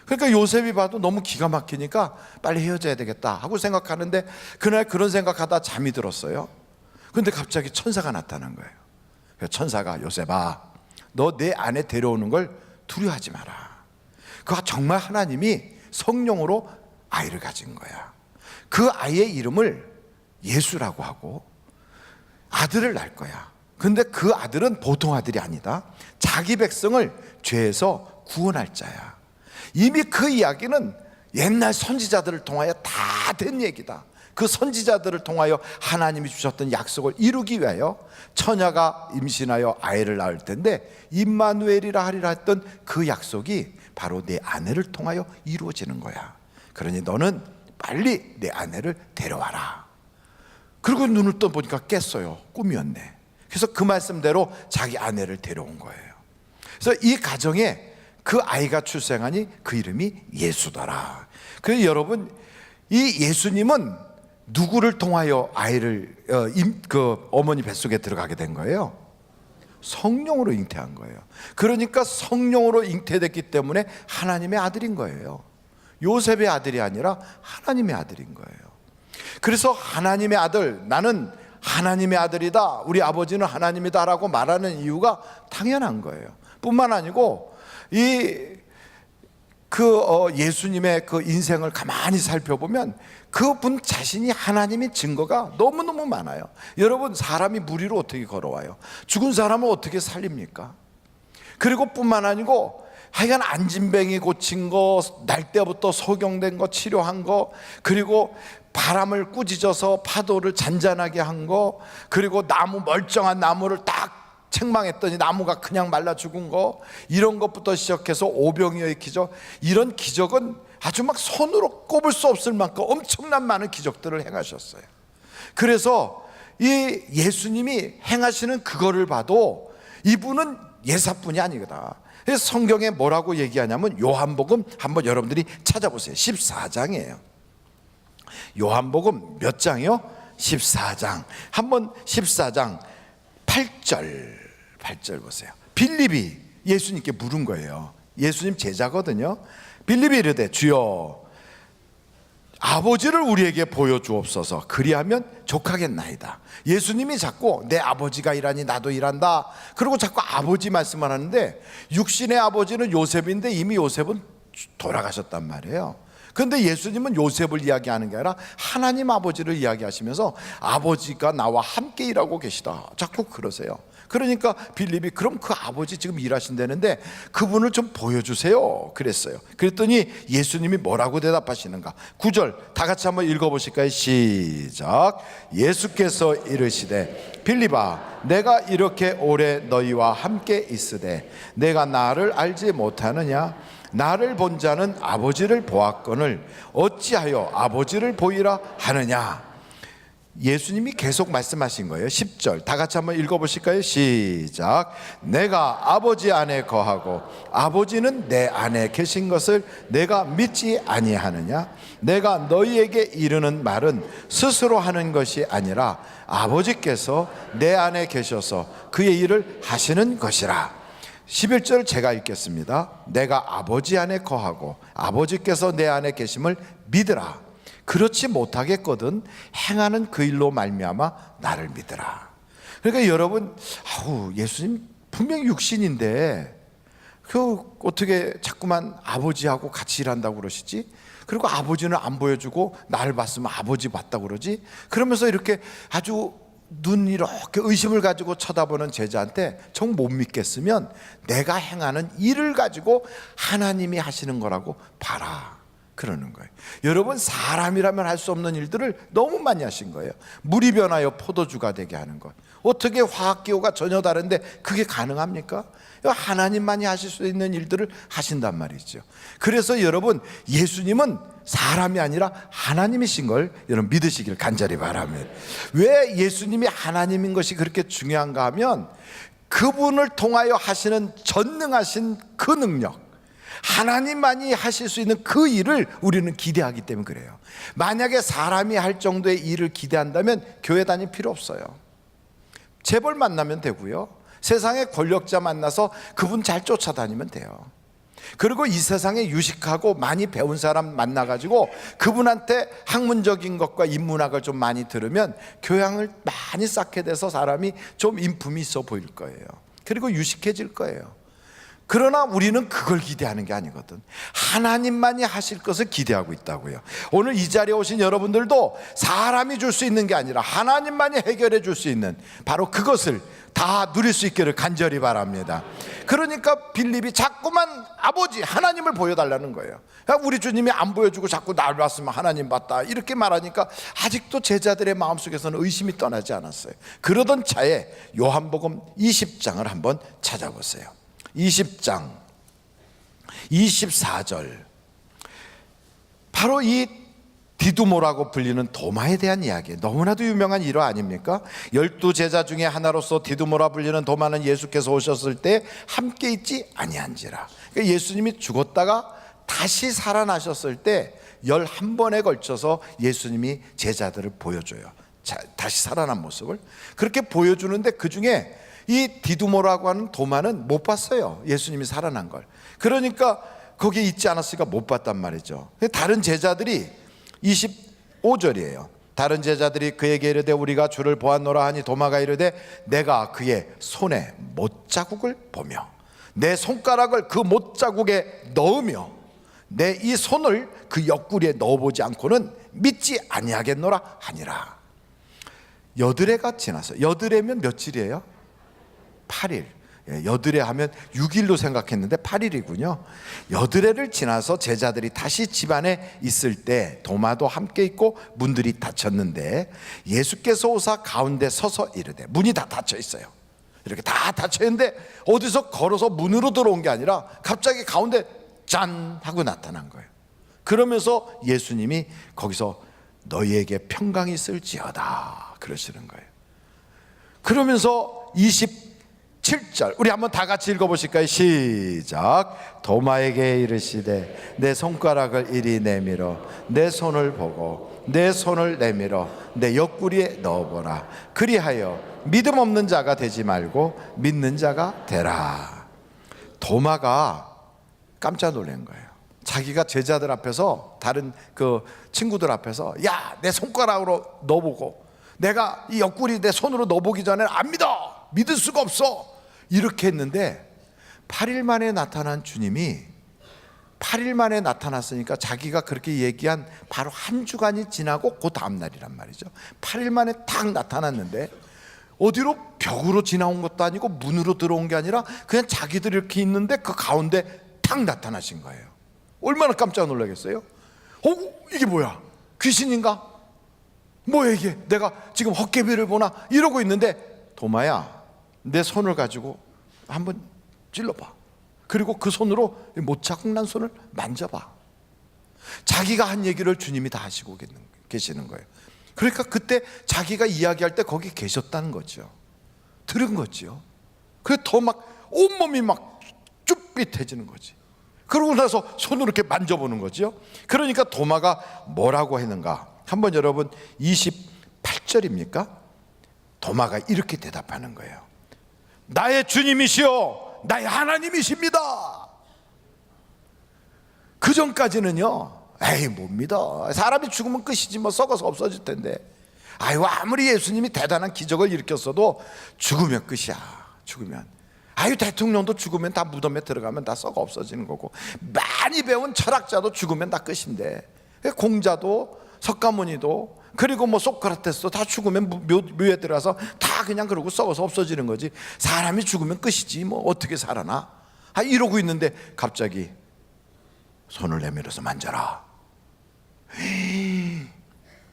그러니까 요셉이 봐도 너무 기가 막히니까 빨리 헤어져야 되겠다 하고 생각하는데 그날 그런 생각하다 잠이 들었어요. 그런데 갑자기 천사가 나타난 거예요. 천사가 요셉아, 너 내 아내 데려오는 걸 두려워하지 마라. 그가 정말 하나님이 성령으로 아이를 가진 거야. 그 아이의 이름을 예수라고 하고 아들을 낳을 거야. 근데 그 아들은 보통 아들이 아니다. 자기 백성을 죄에서 구원할 자야. 이미 그 이야기는 옛날 선지자들을 통하여 다 된 얘기다. 그 선지자들을 통하여 하나님이 주셨던 약속을 이루기 위하여 처녀가 임신하여 아이를 낳을 텐데 임마누엘이라 하리라 했던 그 약속이 바로 내 아내를 통하여 이루어지는 거야. 그러니 너는 빨리 내 아내를 데려와라. 그리고 눈을 떠보니까 깼어요. 꿈이었네. 그래서 그 말씀대로 자기 아내를 데려온 거예요. 그래서 이 가정에 그 아이가 출생하니 그 이름이 예수더라. 그래서 여러분, 이 예수님은 누구를 통하여 아이를 어머니 뱃속에 들어가게 된 거예요? 성령으로 잉태한 거예요. 그러니까 성령으로 잉태됐기 때문에 하나님의 아들인 거예요. 요셉의 아들이 아니라 하나님의 아들인 거예요. 그래서 하나님의 아들, 나는 하나님의 아들이다, 우리 아버지는 하나님이다 라고 말하는 이유가 당연한 거예요. 뿐만 아니고 예수님의 그 인생을 가만히 살펴보면 그분 자신이 하나님의 증거가 너무너무 많아요. 여러분, 사람이 물 위로 어떻게 걸어와요? 죽은 사람을 어떻게 살립니까? 그리고 뿐만 아니고 하여간 안진뱅이 고친 거, 날 때부터 소경된 거 치료한 거, 그리고 바람을 꾸짖어서 파도를 잔잔하게 한 거, 그리고 멀쩡한 나무를 딱 책망했더니 나무가 그냥 말라 죽은 거, 이런 것부터 시작해서 오병이어의 기적, 이런 기적은 아주 막 손으로 꼽을 수 없을 만큼 엄청난 많은 기적들을 행하셨어요. 그래서 이 예수님이 행하시는 그거를 봐도 이분은 예사뿐이 아니거다. 그래서 성경에 뭐라고 얘기하냐면 요한복음 한번 여러분들이 찾아보세요. 14장이에요. 요한복음 몇 장이요? 14장. 한번 14장 8절 보세요. 빌립이 예수님께 물은 거예요. 예수님 제자거든요. 빌립이 이르되 주여 아버지를 우리에게 보여주옵소서. 그리하면 족하겠나이다. 예수님이 자꾸 내 아버지가 일하니 나도 일한다, 그리고 자꾸 아버지 말씀을 하는데 육신의 아버지는 요셉인데 이미 요셉은 돌아가셨단 말이에요. 그런데 예수님은 요셉을 이야기하는 게 아니라 하나님 아버지를 이야기하시면서 아버지가 나와 함께 일하고 계시다 자꾸 그러세요. 그러니까 빌립이 그럼 그 아버지 지금 일하신다는데 그분을 좀 보여주세요 그랬어요. 그랬더니 예수님이 뭐라고 대답하시는가? 9절 다 같이 한번 읽어보실까요? 시작. 예수께서 이르시되 빌립아, 내가 이렇게 오래 너희와 함께 있으되 내가 나를 알지 못하느냐? 나를 본 자는 아버지를 보았거늘 어찌하여 아버지를 보이라 하느냐? 예수님이 계속 말씀하신 거예요. 10절 다 같이 한번 읽어보실까요? 시작. 내가 아버지 안에 거하고 아버지는 내 안에 계신 것을 내가 믿지 아니하느냐? 내가 너희에게 이르는 말은 스스로 하는 것이 아니라 아버지께서 내 안에 계셔서 그의 일을 하시는 것이라. 11절 제가 읽겠습니다. 내가 아버지 안에 거하고 아버지께서 내 안에 계심을 믿으라. 그렇지 못하겠거든 행하는 그 일로 말미암아 나를 믿으라. 그러니까 여러분, 예수님 분명히 육신인데 어떻게 자꾸만 아버지하고 같이 일한다고 그러시지? 그리고 아버지는 안 보여주고 나를 봤으면 아버지 봤다고 그러지? 그러면서 이렇게 아주 눈 이렇게 의심을 가지고 쳐다보는 제자한테 정 못 믿겠으면 내가 행하는 일을 가지고 하나님이 하시는 거라고 봐라 그러는 거예요. 여러분, 사람이라면 할 수 없는 일들을 너무 많이 하신 거예요. 물이 변하여 포도주가 되게 하는 것, 어떻게 화학기호가 전혀 다른데 그게 가능합니까? 하나님만이 하실 수 있는 일들을 하신단 말이죠. 그래서 여러분, 예수님은 사람이 아니라 하나님이신 걸 여러분 믿으시길 간절히 바랍니다. 왜 예수님이 하나님인 것이 그렇게 중요한가 하면 그분을 통하여 하시는 전능하신 그 능력, 하나님만이 하실 수 있는 그 일을 우리는 기대하기 때문에 그래요. 만약에 사람이 할 정도의 일을 기대한다면 교회 다닐 필요 없어요. 재벌 만나면 되고요, 세상의 권력자 만나서 그분 잘 쫓아다니면 돼요. 그리고 이 세상에 유식하고 많이 배운 사람 만나가지고 그분한테 학문적인 것과 인문학을 좀 많이 들으면 교양을 많이 쌓게 돼서 사람이 좀 인품이 있어 보일 거예요. 그리고 유식해질 거예요. 그러나 우리는 그걸 기대하는 게 아니거든. 하나님만이 하실 것을 기대하고 있다고요. 오늘 이 자리에 오신 여러분들도 사람이 줄 수 있는 게 아니라 하나님만이 해결해 줄 수 있는 바로 그것을 다 누릴 수 있기를 간절히 바랍니다. 그러니까 빌립이 자꾸만 아버지 하나님을 보여달라는 거예요. 우리 주님이 안 보여주고 자꾸 날 봤으면 하나님 봤다 이렇게 말하니까 아직도 제자들의 마음속에서는 의심이 떠나지 않았어요. 그러던 차에 요한복음 20장을 한번 찾아보세요. 20장 24절 바로 이 디두모라고 불리는 도마에 대한 이야기, 너무나도 유명한 일화 아닙니까? 12제자 중에 하나로서 디두모라 불리는 도마는 예수께서 오셨을 때 함께 있지 아니한지라. 그러니까 예수님이 죽었다가 다시 살아나셨을 때 11번에 걸쳐서 예수님이 제자들을 보여줘요. 다시 살아난 모습을 그렇게 보여주는데, 그 중에 이 디두모라고 하는 도마는 못 봤어요, 예수님이 살아난 걸. 그러니까 거기에 있지 않았으니까 못 봤단 말이죠. 다른 제자들이 25절이에요. 다른 제자들이 그에게 이르되 우리가 주를 보았노라 하니 도마가 이르되 내가 그의 손에 못자국을 보며 내 손가락을 그 못자국에 넣으며 내 이 손을 그 옆구리에 넣어보지 않고는 믿지 아니하겠노라 하니라. 여드레가 지나서, 여드레면 며칠이에요? 8일. 여드레 하면 6일로 생각했는데 8일이군요. 여드레를 지나서 제자들이 다시 집안에 있을 때 도마도 함께 있고 문들이 닫혔는데 예수께서 오사 가운데 서서 이르되, 문이 다 닫혀 있어요. 이렇게 다 닫혀 있는데 어디서 걸어서 문으로 들어온 게 아니라 갑자기 가운데 짠 하고 나타난 거예요. 그러면서 예수님이 거기서 너희에게 평강이 있을지어다 그러시는 거예요. 그러면서 27절 우리 한번 다 같이 읽어보실까요? 시작. 도마에게 이르시되 내 손가락을 이리 내밀어 내 손을 보고 내 손을 내밀어 내 옆구리에 넣어보라. 그리하여 믿음 없는 자가 되지 말고 믿는 자가 되라. 도마가 깜짝 놀란 거예요. 자기가 제자들 앞에서, 다른 그 친구들 앞에서 야, 내 손가락으로 넣어보고 내가 이 옆구리 내 손으로 넣어보기 전에 안 믿어, 믿을 수가 없어, 이렇게 했는데 8일 만에 나타난 주님이 8일 만에 나타났으니까 자기가 그렇게 얘기한 바로 한 주간이 지나고 그 다음 날이란 말이죠. 8일 만에 딱 나타났는데 어디로 벽으로 지나온 것도 아니고 문으로 들어온 게 아니라 그냥 자기들이 이렇게 있는데 그 가운데 탁 나타나신 거예요. 얼마나 깜짝 놀라겠어요? 이게 뭐야? 귀신인가? 뭐야 이게? 내가 지금 헛개비를 보나? 이러고 있는데 도마야, 내 손을 가지고 한번 찔러봐. 그리고 그 손으로 못자국 난 손을 만져봐. 자기가 한 얘기를 주님이 다 하시고 계시는 거예요. 그러니까 그때 자기가 이야기할 때 거기 계셨다는 거죠. 들은 거죠. 그래서 더 막 온몸이 막 쭈삣해지는 거지. 그러고 나서 손으로 이렇게 만져보는 거죠. 그러니까 도마가 뭐라고 했는가? 한번 여러분 28절입니까? 도마가 이렇게 대답하는 거예요. 나의 주님이시여 나의 하나님이십니다. 그 전까지는요, 에이 못 믿어, 사람이 죽으면 끝이지 뭐, 썩어서 없어질 텐데, 아유 아무리 예수님이 대단한 기적을 일으켰어도 죽으면 끝이야. 죽으면, 아유 대통령도 죽으면 다 무덤에 들어가면 다 썩어 없어지는 거고, 많이 배운 철학자도 죽으면 다 끝인데, 공자도 석가모니도 그리고 뭐 소크라테스도 다 죽으면 묘에 들어가서 다 그냥 그러고 썩어서 없어지는 거지, 사람이 죽으면 끝이지 뭐 어떻게 살아나? 이러고 있는데 갑자기 손을 내밀어서 만져라.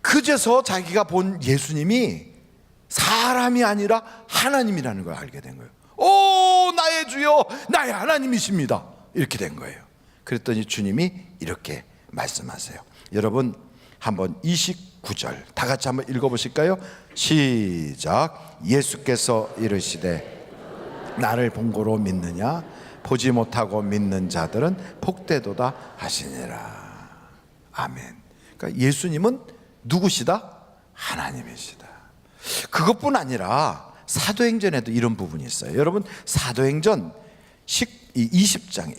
그제서 자기가 본 예수님이 사람이 아니라 하나님이라는 걸 알게 된 거예요. 오, 나의 주여 나의 하나님이십니다, 이렇게 된 거예요. 그랬더니 주님이 이렇게 말씀하세요. 여러분 한번 29절 다 같이 한번 읽어보실까요? 시작. 예수께서 이르시되 나를 본고로 믿느냐? 보지 못하고 믿는 자들은 복되도다 하시니라. 아멘. 그러니까 예수님은 누구시다? 하나님이시다. 그것뿐 아니라 사도행전에도 이런 부분이 있어요. 여러분 사도행전 20장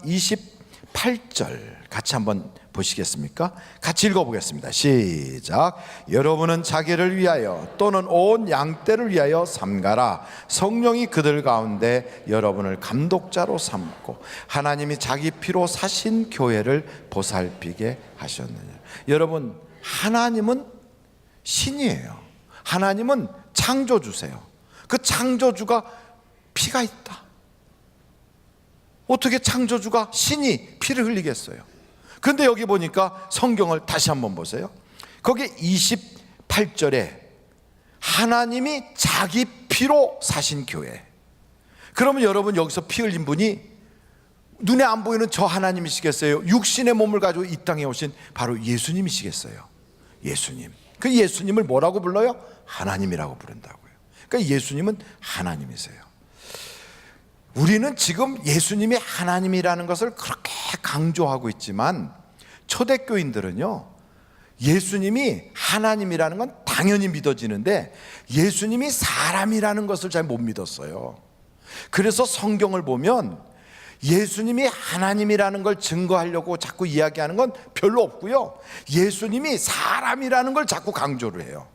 28절 같이 한번 보시겠습니까? 같이 읽어보겠습니다. 시작. 여러분은 자기를 위하여 또는 온 양떼를 위하여 삼가라. 성령이 그들 가운데 여러분을 감독자로 삼고 하나님이 자기 피로 사신 교회를 보살피게 하셨느냐. 여러분 하나님은 신이에요. 하나님은 창조주세요. 그 창조주가 피가 있다. 어떻게 창조주가 신이 피를 흘리겠어요? 근데 여기 보니까 성경을 다시 한번 보세요. 거기 28절에 하나님이 자기 피로 사신 교회. 그러면 여러분 여기서 피 흘린 분이 눈에 안 보이는 저 하나님이시겠어요? 육신의 몸을 가지고 이 땅에 오신 바로 예수님이시겠어요? 예수님. 그 예수님을 뭐라고 불러요? 하나님이라고 부른다고요. 그러니까 예수님은 하나님이세요. 우리는 지금 예수님이 하나님이라는 것을 그렇게 강조하고 있지만 초대교인들은요, 예수님이 하나님이라는 건 당연히 믿어지는데 예수님이 사람이라는 것을 잘 못 믿었어요. 그래서 성경을 보면 예수님이 하나님이라는 걸 증거하려고 자꾸 이야기하는 건 별로 없고요, 예수님이 사람이라는 걸 자꾸 강조를 해요.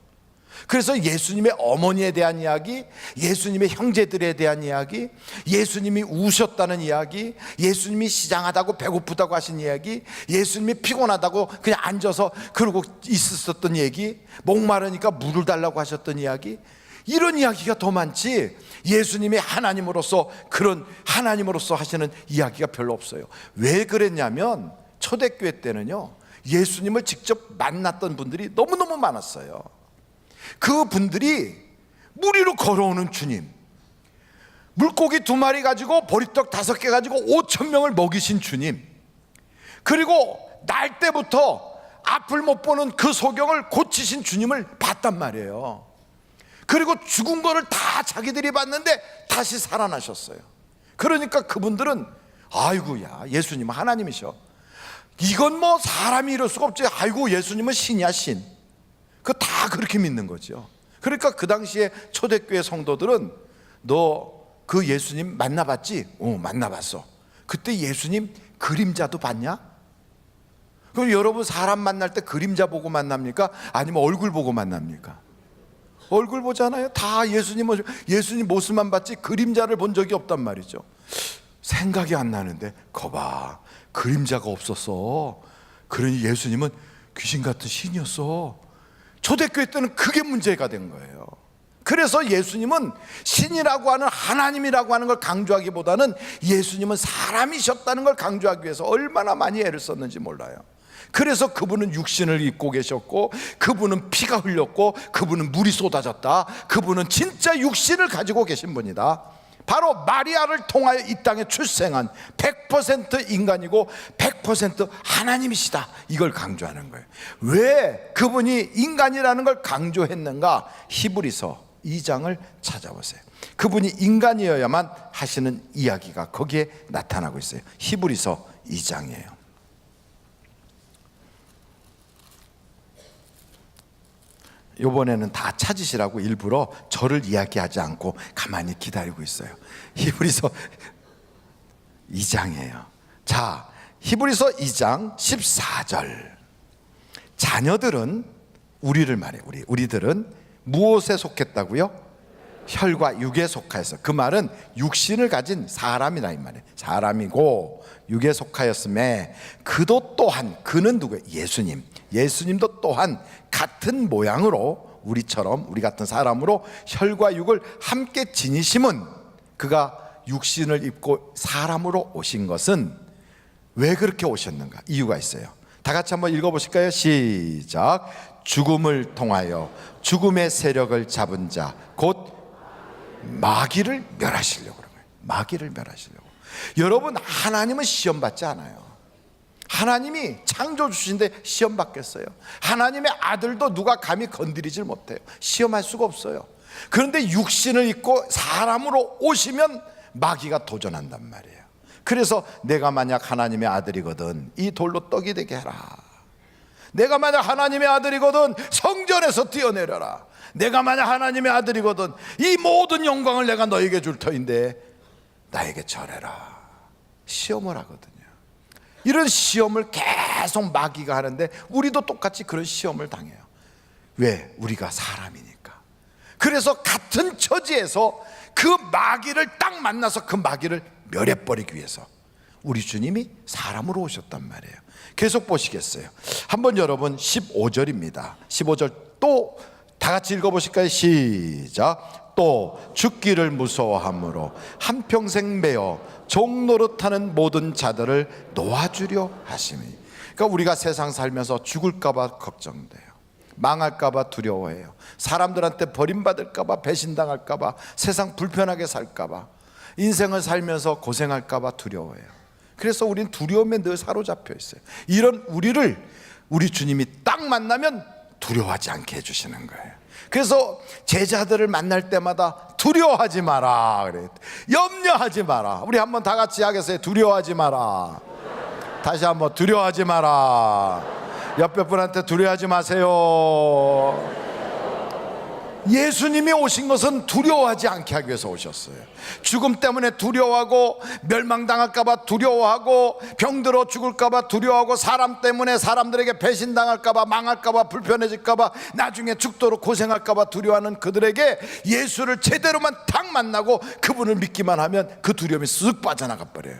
그래서 예수님의 어머니에 대한 이야기, 예수님의 형제들에 대한 이야기, 예수님이 우셨다는 이야기, 예수님이 시장하다고 배고프다고 하신 이야기, 예수님이 피곤하다고 그냥 앉아서 그러고 있었던 얘기, 목마르니까 물을 달라고 하셨던 이야기, 이런 이야기가 더 많지 예수님이 하나님으로서 그런 하나님으로서 하시는 이야기가 별로 없어요. 왜 그랬냐면 초대교회 때는요, 예수님을 직접 만났던 분들이 너무너무 많았어요. 그 분들이 무리로 걸어오는 주님, 물고기 2마리 가지고 보리떡 5개 가지고 5,000명을 먹이신 주님, 그리고 날 때부터 앞을 못 보는 그 소경을 고치신 주님을 봤단 말이에요. 그리고 죽은 거를 다 자기들이 봤는데 다시 살아나셨어요. 그러니까 그분들은 아이고야, 예수님은 하나님이셔, 이건 뭐 사람이 이럴 수가 없지, 아이고 예수님은 신이야 신, 그 다 그렇게 믿는 거죠. 그러니까 그 당시에 초대교회 성도들은 너 그 예수님 만나봤지? 만나봤어. 그때 예수님 그림자도 봤냐? 그럼 여러분 사람 만날 때 그림자 보고 만납니까? 아니면 얼굴 보고 만납니까? 얼굴 보잖아요. 다 예수님 모습만 봤지 그림자를 본 적이 없단 말이죠. 생각이 안 나는데 거봐, 그림자가 없었어. 그러니 예수님은 귀신 같은 신이었어. 초대교회 때는 그게 문제가 된 거예요. 그래서 예수님은 신이라고 하는, 하나님이라고 하는 걸 강조하기보다는 예수님은 사람이셨다는 걸 강조하기 위해서 얼마나 많이 애를 썼는지 몰라요. 그래서 그분은 육신을 입고 계셨고, 그분은 피가 흘렸고, 그분은 물이 쏟아졌다, 그분은 진짜 육신을 가지고 계신 분이다. 바로 마리아를 통하여 이 땅에 출생한 100% 인간이고 100% 하나님이시다, 이걸 강조하는 거예요. 왜 그분이 인간이라는 걸 강조했는가? 히브리서 2장을 찾아보세요. 그분이 인간이어야만 하시는 이야기가 거기에 나타나고 있어요. 히브리서 2장이에요. 이번에는 다 찾으시라고 일부러 저를 이야기하지 않고 가만히 기다리고 있어요. 히브리서 2장이에요. 자, 히브리서 2장 14절. 자녀들은, 우리를 말해, 우리들은 무엇에 속했다고요? 혈과 육에 속하여서. 그 말은 육신을 가진 사람이라 이 말이에요. 사람이고 육에 속하였음에 그도 또한, 그는 누구예요? 예수님. 예수님도 또한 같은 모양으로, 우리처럼, 우리 같은 사람으로 혈과 육을 함께 지니심은, 그가 육신을 입고 사람으로 오신 것은 왜 그렇게 오셨는가? 이유가 있어요. 다 같이 한번 읽어보실까요? 시작. 죽음을 통하여 죽음의 세력을 잡은 자, 곧 마귀를 멸하시려고 그런 거예요. 마귀를 멸하시려고. 여러분, 하나님은 시험 받지 않아요. 하나님이 창조 주신데 시험 받겠어요? 하나님의 아들도 누가 감히 건드리질 못해요. 시험할 수가 없어요. 그런데 육신을 입고 사람으로 오시면 마귀가 도전한단 말이에요. 그래서 내가 만약 하나님의 아들이거든 이 돌로 떡이 되게 해라. 내가 만약 하나님의 아들이거든 성전에서 뛰어내려라. 내가 만약 하나님의 아들이거든 이 모든 영광을 내가 너에게 줄 터인데 나에게 절해라. 시험을 하거든요. 이런 시험을 계속 마귀가 하는데 우리도 똑같이 그런 시험을 당해요. 왜? 우리가 사람이니까. 그래서 같은 처지에서 그 마귀를 딱 만나서 그 마귀를 멸해버리기 위해서 우리 주님이 사람으로 오셨단 말이에요. 계속 보시겠어요? 한번 여러분 15절입니다. 15절 또 다 같이 읽어보실까요? 시작. 또 죽기를 무서워함으로 한평생 매어 종노릇하는 모든 자들을 놓아주려 하심이. 그러니까 우리가 세상 살면서 죽을까봐 걱정돼요. 망할까봐 두려워해요. 사람들한테 버림받을까봐, 배신당할까봐, 세상 불편하게 살까봐, 인생을 살면서 고생할까봐 두려워해요. 그래서 우리는 두려움에 늘 사로잡혀 있어요. 이런 우리를 우리 주님이 딱 만나면 두려워하지 않게 해주시는 거예요. 그래서 제자들을 만날 때마다 두려워하지 마라 그래요. 염려하지 마라. 우리 한번 다 같이 하겠어요. 두려워하지 마라. 다시 한번 두려워하지 마라. 옆에 분한테 두려워하지 마세요. 예수님이 오신 것은 두려워하지 않게 하기 위해서 오셨어요. 죽음 때문에 두려워하고, 멸망당할까봐 두려워하고, 병들어 죽을까봐 두려워하고, 사람 때문에 사람들에게 배신당할까봐, 망할까봐, 불편해질까봐, 나중에 죽도록 고생할까봐 두려워하는 그들에게 예수를 제대로만 딱 만나고 그분을 믿기만 하면 그 두려움이 쓱 빠져나가 버려요.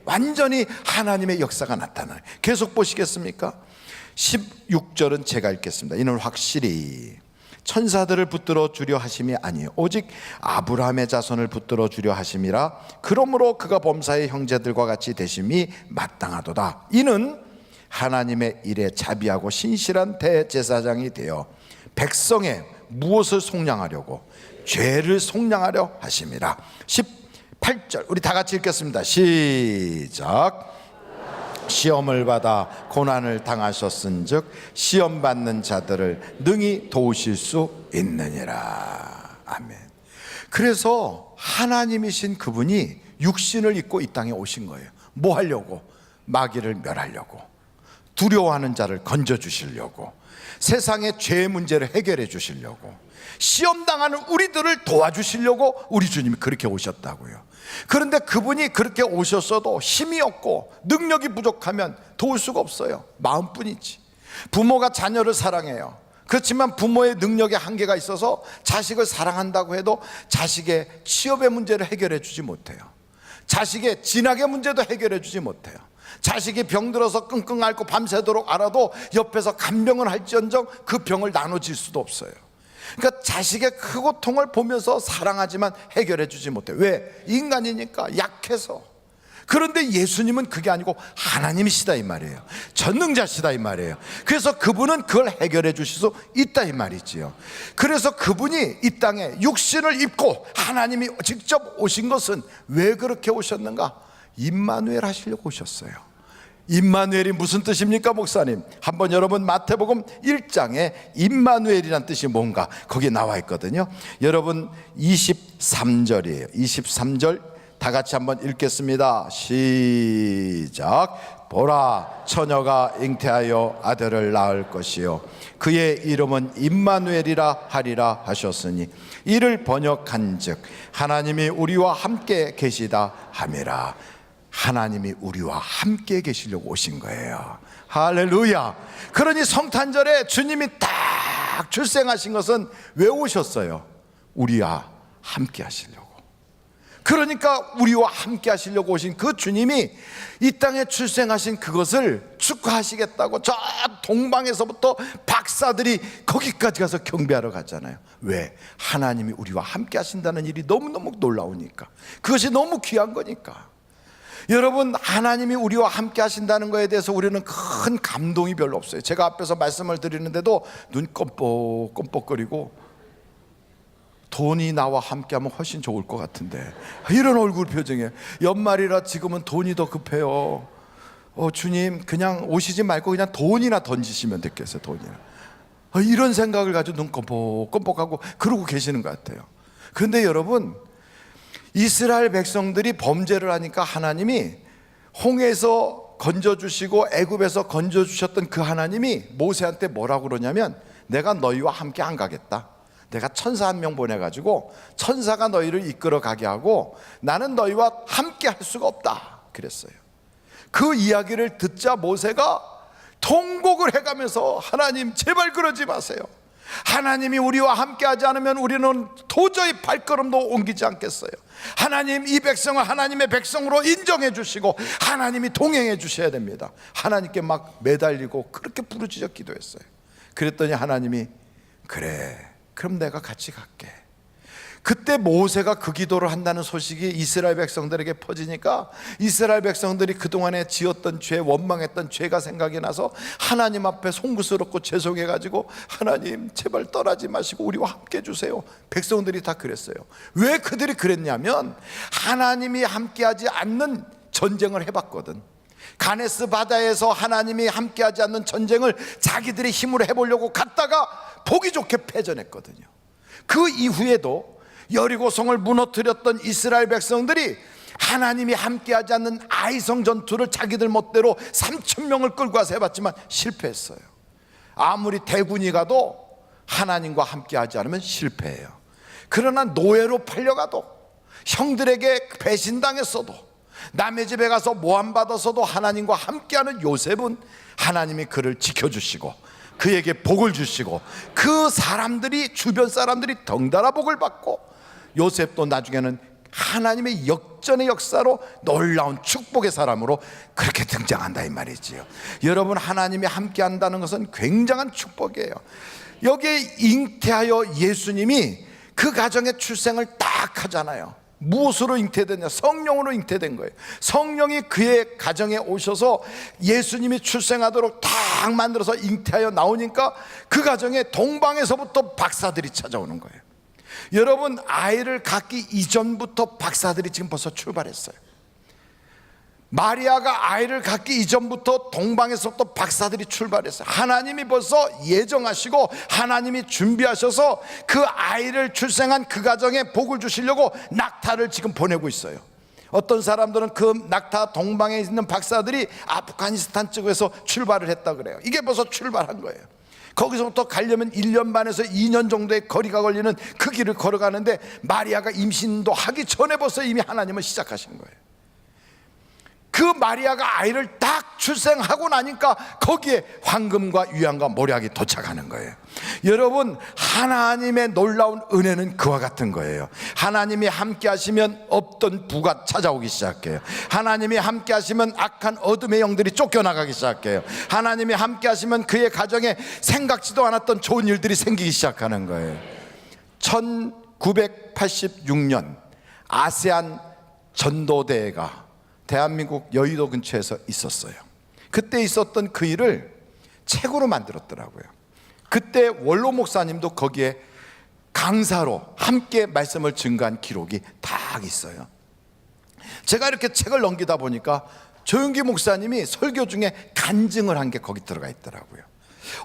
완전히 하나님의 역사가 나타나요. 계속 보시겠습니까? 16절은 제가 읽겠습니다. 이는 확실히 천사들을 붙들어 주려 하심이 아니요 오직 아브라함의 자손을 붙들어 주려 하심이라. 그러므로 그가 범사의 형제들과 같이 되심이 마땅하도다. 이는 하나님의 일에 자비하고 신실한 대제사장이 되어 백성의 무엇을 속량하려고? 죄를 속량하려 하심이라. 18절 우리 다 같이 읽겠습니다. 시작. 시험을 받아 고난을 당하셨은즉 시험 받는 자들을 능히 도우실 수 있느니라. 아멘. 그래서 하나님이신 그분이 육신을 입고 이 땅에 오신 거예요. 뭐 하려고? 마귀를 멸하려고, 두려워하는 자를 건져 주시려고, 세상의 죄 문제를 해결해 주시려고, 시험당하는 우리들을 도와주시려고 우리 주님이 그렇게 오셨다고요. 그런데 그분이 그렇게 오셨어도 힘이 없고 능력이 부족하면 도울 수가 없어요. 마음뿐이지. 부모가 자녀를 사랑해요. 그렇지만 부모의 능력에 한계가 있어서 자식을 사랑한다고 해도 자식의 취업의 문제를 해결해 주지 못해요. 자식의 진학의 문제도 해결해 주지 못해요. 자식이 병들어서 끙끙 앓고 밤새도록 앓아도 옆에서 간병을 할지언정 그 병을 나눠줄 수도 없어요. 그러니까 자식의 그 고통을 보면서 사랑하지만 해결해 주지 못해. 왜? 인간이니까, 약해서. 그런데 예수님은 그게 아니고 하나님이시다 이 말이에요. 전능자시다 이 말이에요. 그래서 그분은 그걸 해결해 주실 수 있다 이 말이지요. 그래서 그분이 이 땅에 육신을 입고 하나님이 직접 오신 것은 왜 그렇게 오셨는가? 임마누엘 하시려고 오셨어요. 임마누엘이 무슨 뜻입니까, 목사님? 한번 여러분 마태복음 1장에 임마누엘이란 뜻이 뭔가 거기에 나와 있거든요. 여러분 23절이에요. 23절 다 같이 한번 읽겠습니다. 시작. 보라, 처녀가 잉태하여 아들을 낳을 것이요 그의 이름은 임마누엘이라 하리라 하셨으니 이를 번역한즉 하나님이 우리와 함께 계시다 함이라. 하나님이 우리와 함께 계시려고 오신 거예요. 할렐루야. 그러니 성탄절에 주님이 딱 출생하신 것은 왜 오셨어요? 우리와 함께 하시려고. 그러니까 우리와 함께 하시려고 오신 그 주님이 이 땅에 출생하신 그것을 축하하시겠다고 저 동방에서부터 박사들이 거기까지 가서 경배하러 갔잖아요. 왜? 하나님이 우리와 함께 하신다는 일이 너무너무 놀라우니까. 그것이 너무 귀한 거니까. 여러분, 하나님이 우리와 함께 하신다는 것에 대해서 우리는 큰 감동이 별로 없어요. 제가 앞에서 말씀을 드리는데도 눈 껌뻑껌뻑거리고 돈이 나와 함께하면 훨씬 좋을 것 같은데 이런 얼굴 표정에 연말이라 지금은 돈이 더 급해요. 주님 그냥 오시지 말고 그냥 돈이나 던지시면 됐겠어요. 돈이나. 이런 생각을 가지고 눈 껌뻑껌뻑하고 그러고 계시는 것 같아요. 그런데 여러분, 이스라엘 백성들이 범죄를 하니까 하나님이 홍해에서 건져주시고 애굽에서 건져주셨던 그 하나님이 모세한테 뭐라고 그러냐면 내가 너희와 함께 안 가겠다. 내가 천사 한 명 보내가지고 천사가 너희를 이끌어 가게 하고 나는 너희와 함께 할 수가 없다 그랬어요. 그 이야기를 듣자 모세가 통곡을 해가면서 하나님 제발 그러지 마세요. 하나님이 우리와 함께하지 않으면 우리는 도저히 발걸음도 옮기지 않겠어요. 하나님 이 백성을 하나님의 백성으로 인정해 주시고 하나님이 동행해 주셔야 됩니다. 하나님께 막 매달리고 그렇게 부르짖어 기도했어요. 그랬더니 하나님이 그래 그럼 내가 같이 갈게. 그때 모세가 그 기도를 한다는 소식이 이스라엘 백성들에게 퍼지니까 이스라엘 백성들이 그동안에 지었던 죄, 원망했던 죄가 생각이 나서 하나님 앞에 송구스럽고 죄송해가지고 하나님 제발 떠나지 마시고 우리와 함께 해주세요. 백성들이 다 그랬어요. 왜 그들이 그랬냐면 하나님이 함께하지 않는 전쟁을 해봤거든. 가네스 바다에서 하나님이 함께하지 않는 전쟁을 자기들의 힘으로 해보려고 갔다가 보기 좋게 패전했거든요. 그 이후에도 여리고성을 무너뜨렸던 이스라엘 백성들이 하나님이 함께하지 않는 아이성 전투를 자기들 멋대로 3,000명을 끌고 와서 해봤지만 실패했어요. 아무리 대군이 가도 하나님과 함께하지 않으면 실패해요. 그러나 노예로 팔려가도, 형들에게 배신당했어도, 남의 집에 가서 모함받아서도 하나님과 함께하는 요셉은 하나님이 그를 지켜주시고 그에게 복을 주시고 그 사람들이, 주변 사람들이 덩달아 복을 받고, 요셉도 나중에는 하나님의 역전의 역사로 놀라운 축복의 사람으로 그렇게 등장한다 이 말이지요. 여러분, 하나님이 함께 한다는 것은 굉장한 축복이에요. 여기에 잉태하여 예수님이 그 가정의 출생을 딱 하잖아요. 무엇으로 잉태됐냐? 성령으로 잉태된 거예요. 성령이 그의 가정에 오셔서 예수님이 출생하도록 딱 만들어서 잉태하여 나오니까 그 가정에 동방에서부터 박사들이 찾아오는 거예요. 여러분, 아이를 갖기 이전부터 박사들이 지금 벌써 출발했어요. 마리아가 아이를 갖기 이전부터 동방에서부터 박사들이 출발했어요. 하나님이 벌써 예정하시고 하나님이 준비하셔서 그 아이를 출생한 그 가정에 복을 주시려고 낙타를 지금 보내고 있어요. 어떤 사람들은 그 낙타 동방에 있는 박사들이 아프가니스탄 쪽에서 출발을 했다 그래요. 이게 벌써 출발한 거예요. 거기서부터 가려면 1년 반에서 2년 정도의 거리가 걸리는 그 길을 걸어가는데 마리아가 임신도 하기 전에 벌써 이미 하나님은 시작하신 거예요. 그 마리아가 아이를 딱 출생하고 나니까 거기에 황금과 유향과 모략이 도착하는 거예요. 여러분, 하나님의 놀라운 은혜는 그와 같은 거예요. 하나님이 함께 하시면 없던 부가 찾아오기 시작해요. 하나님이 함께 하시면 악한 어둠의 영들이 쫓겨나가기 시작해요. 하나님이 함께 하시면 그의 가정에 생각지도 않았던 좋은 일들이 생기기 시작하는 거예요. 1986년 아세안 전도대회가 대한민국 여의도 근처에서 있었어요. 그때 있었던 그 일을 책으로 만들었더라고요. 그때 원로 목사님도 거기에 강사로 함께 말씀을 증거한 기록이 딱 있어요. 제가 이렇게 책을 넘기다 보니까 조용기 목사님이 설교 중에 간증을 한 게 거기 들어가 있더라고요.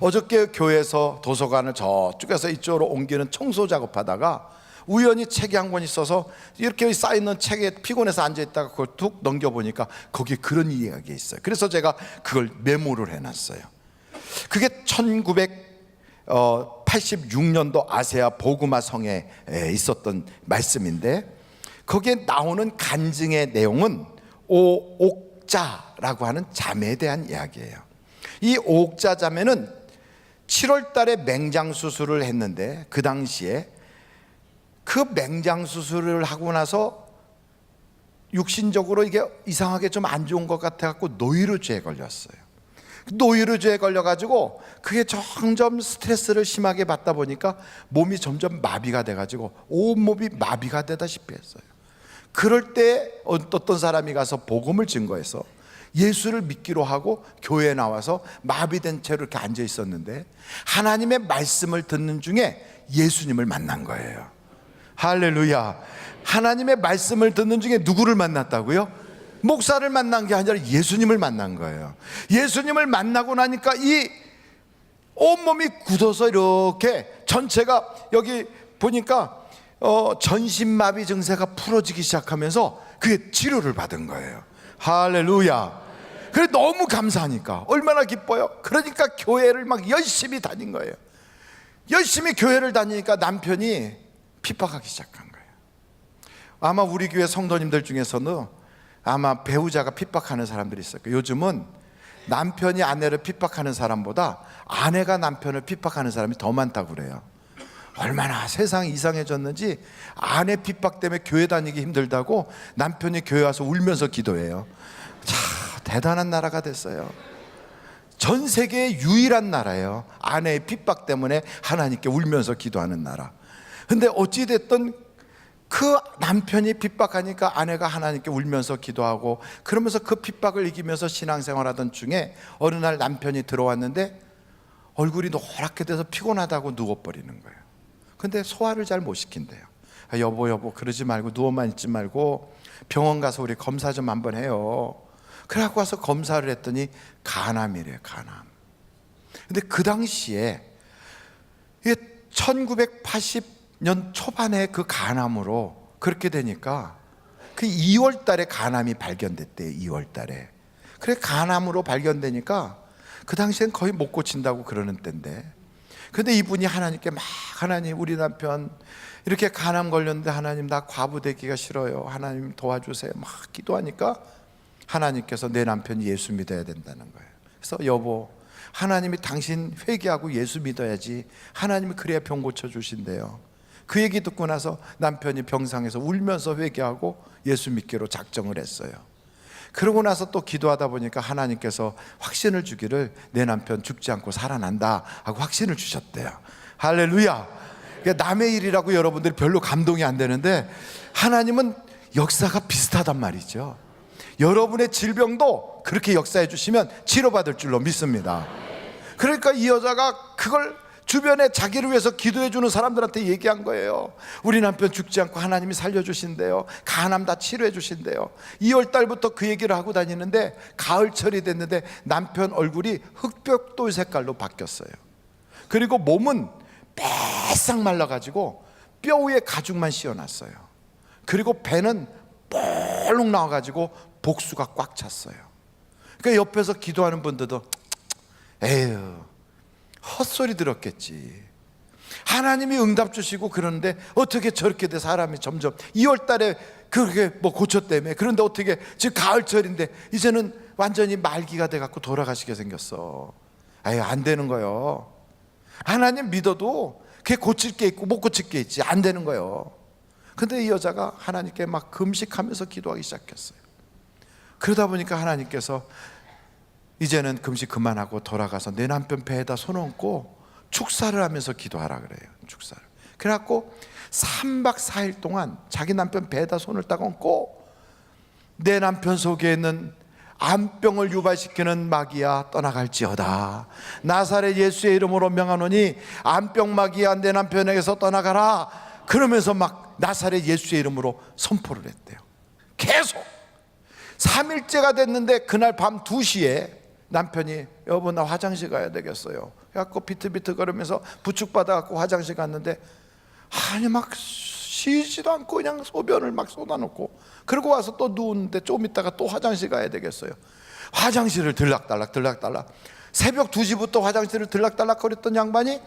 어저께 교회에서 도서관을 저쪽에서 이쪽으로 옮기는 청소 작업하다가 우연히 책이 한 권 있어서 이렇게 쌓여있는 책에 피곤해서 앉아있다가 그걸 툭 넘겨보니까 거기에 그런 이야기가 있어요. 그래서 제가 그걸 메모를 해놨어요. 그게 1986년도 아세아 보그마 성에 있었던 말씀인데, 거기에 나오는 간증의 내용은 오옥자라고 하는 자매에 대한 이야기예요. 이 오옥자 자매는 7월 달에 맹장 수술을 했는데, 그 당시에 그 맹장 수술을 하고 나서 육신적으로 이게 이상하게 좀 안 좋은 것 같아 갖고 노이로제에 걸렸어요. 노이로제에 걸려가지고 그게 점점 스트레스를 심하게 받다 보니까 몸이 점점 마비가 돼가지고 온몸이 마비가 되다시피 했어요. 그럴 때 어떤 사람이 가서 복음을 증거해서 예수를 믿기로 하고 교회에 나와서 마비된 채로 이렇게 앉아 있었는데, 하나님의 말씀을 듣는 중에 예수님을 만난 거예요. 할렐루야. 하나님의 말씀을 듣는 중에 누구를 만났다고요? 목사를 만난 게 아니라 예수님을 만난 거예요. 예수님을 만나고 나니까 이 온몸이 굳어서 이렇게 전체가, 여기 보니까 전신마비 증세가 풀어지기 시작하면서 그게 치료를 받은 거예요. 할렐루야. 그래, 너무 감사하니까 얼마나 기뻐요. 그러니까 교회를 막 열심히 다닌 거예요. 열심히 교회를 다니니까 남편이 핍박하기 시작한 거예요. 아마 우리 교회 성도님들 중에서는 아마 배우자가 핍박하는 사람들이 있을 거예요. 요즘은 남편이 아내를 핍박하는 사람보다 아내가 남편을 핍박하는 사람이 더 많다고 그래요. 얼마나 세상이 이상해졌는지, 아내 핍박 때문에 교회 다니기 힘들다고 남편이 교회 와서 울면서 기도해요. 참 대단한 나라가 됐어요. 전 세계의 유일한 나라예요. 아내의 핍박 때문에 하나님께 울면서 기도하는 나라. 근데 어찌됐든 그 남편이 핍박하니까 아내가 하나님께 울면서 기도하고, 그러면서 그 핍박을 이기면서 신앙생활하던 중에 어느 날 남편이 들어왔는데 얼굴이 노랗게 돼서 피곤하다고 누워버리는 거예요. 근데 소화를 잘 못 시킨대요. 여보 그러지 말고 누워만 있지 말고 병원 가서 우리 검사 좀 한번 해요. 그래갖고 와서 검사를 했더니 간암이래요. 간암. 근데 그 당시에 1980년 초반에 그 간암으로 그렇게 되니까 그 2월 달에 간암이 발견됐대요. 2월 달에. 그래 간암으로 발견되니까 그 당시엔 거의 못 고친다고 그러는 때인데, 근데 이분이 하나님께 막, 하나님 우리 남편 이렇게 간암 걸렸는데 하나님 나 과부되기가 싫어요. 하나님 도와주세요. 막 기도하니까 하나님께서 내 남편이 예수 믿어야 된다는 거예요. 그래서 여보, 하나님이 당신 회개하고 예수 믿어야지. 하나님이 그래야 병 고쳐주신대요. 그 얘기 듣고 나서 남편이 병상에서 울면서 회개하고 예수 믿기로 작정을 했어요. 그러고 나서 또 기도하다 보니까 하나님께서 확신을 주기를 내 남편 죽지 않고 살아난다 하고 확신을 주셨대요. 할렐루야. 남의 일이라고 여러분들이 별로 감동이 안 되는데 하나님은 역사가 비슷하단 말이죠. 여러분의 질병도 그렇게 역사해 주시면 치료받을 줄로 믿습니다. 그러니까 이 여자가 그걸 주변에 자기를 위해서 기도해 주는 사람들한테 얘기한 거예요. 우리 남편 죽지 않고 하나님이 살려주신대요. 간암 다 치료해 주신대요. 2월 달부터 그 얘기를 하고 다니는데 가을철이 됐는데 남편 얼굴이 흑벽돌 색깔로 바뀌었어요. 그리고 몸은 빼싹 말라가지고 뼈 위에 가죽만 씌워놨어요. 그리고 배는 볼록 나와가지고 복수가 꽉 찼어요. 그러니까 옆에서 기도하는 분들도 에휴 헛소리 들었겠지. 하나님이 응답 주시고 그러는데 어떻게 저렇게 돼 사람이 점점 2월 달에 그렇게 뭐 고쳤다며. 그런데 어떻게 지금 가을철인데 이제는 완전히 말기가 돼갖고 돌아가시게 생겼어. 아유 안 되는 거요. 하나님 믿어도 그게 고칠 게 있고 못 고칠 게 있지. 안 되는 거요. 근데 이 여자가 하나님께 막 금식하면서 기도하기 시작했어요. 그러다 보니까 하나님께서 이제는 금식 그만하고 돌아가서 내 남편 배에다 손 얹고 축사를 하면서 기도하라 그래요. 축사를. 그래갖고 3박 4일 동안 자기 남편 배에다 손을 딱 얹고 내 남편 속에 있는 암병을 유발시키는 마귀야 떠나갈지어다. 나사렛 예수의 이름으로 명하노니 암병 마귀야 내 남편에게서 떠나가라. 그러면서 막 나사렛 예수의 이름으로 선포를 했대요. 계속 3일째가 됐는데 그날 밤 2시에 남편이 여보 나 화장실 가야 되겠어요. 그래갖고 비틀비틀 거리면서 부축받아갖고 화장실 갔는데 아니 막 쉬지도 않고 그냥 소변을 막 쏟아놓고 그러고 와서 또 누웠는데 좀 있다가 또 화장실 가야 되겠어요. 화장실을 들락달락 새벽 2시부터 화장실을 들락달락 거렸던 양반이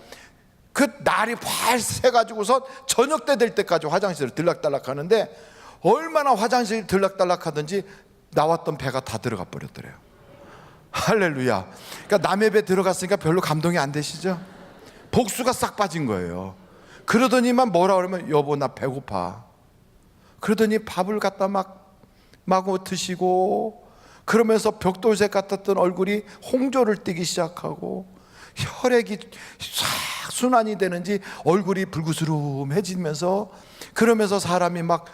그 날이 활 새가지고서 저녁 때 될 때까지 화장실을 들락달락 하는데 얼마나 화장실 들락달락 하든지 나왔던 배가 다 들어가 버렸더래요. 할렐루야. 그러니까 남의 배 들어갔으니까 별로 감동이 안 되시죠? 복수가 싹 빠진 거예요. 그러더니만 뭐라 그러면 여보 나 배고파. 그러더니 밥을 갖다 마구 드시고 그러면서 벽돌색 같았던 얼굴이 홍조를 띠기 시작하고 혈액이 싹 순환이 되는지 얼굴이 불구스름해지면서 그러면서 사람이 막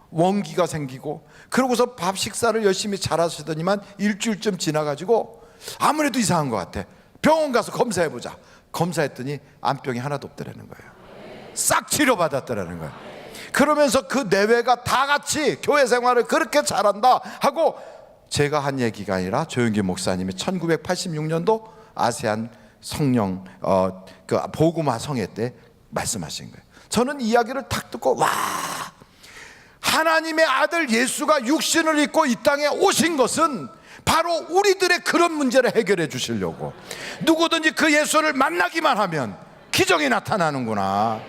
원기가 생기고 그러고서 밥 식사를 열심히 잘하시더니만 일주일쯤 지나가지고 아무래도 이상한 것 같아. 병원 가서 검사해보자. 검사했더니 암병이 하나도 없더라는 거예요. 싹 치료받았더라는 거예요. 그러면서 그 내외가 다 같이 교회 생활을 그렇게 잘한다 하고 제가 한 얘기가 아니라 조영기 목사님이 1986년도 아세안 성령 그 복음화 성회 때 말씀하신 거예요. 저는 이야기를 탁 듣고 와, 하나님의 아들 예수가 육신을 입고 이 땅에 오신 것은 바로 우리들의 그런 문제를 해결해 주시려고. 누구든지 그 예수를 만나기만 하면 기적이 나타나는구나.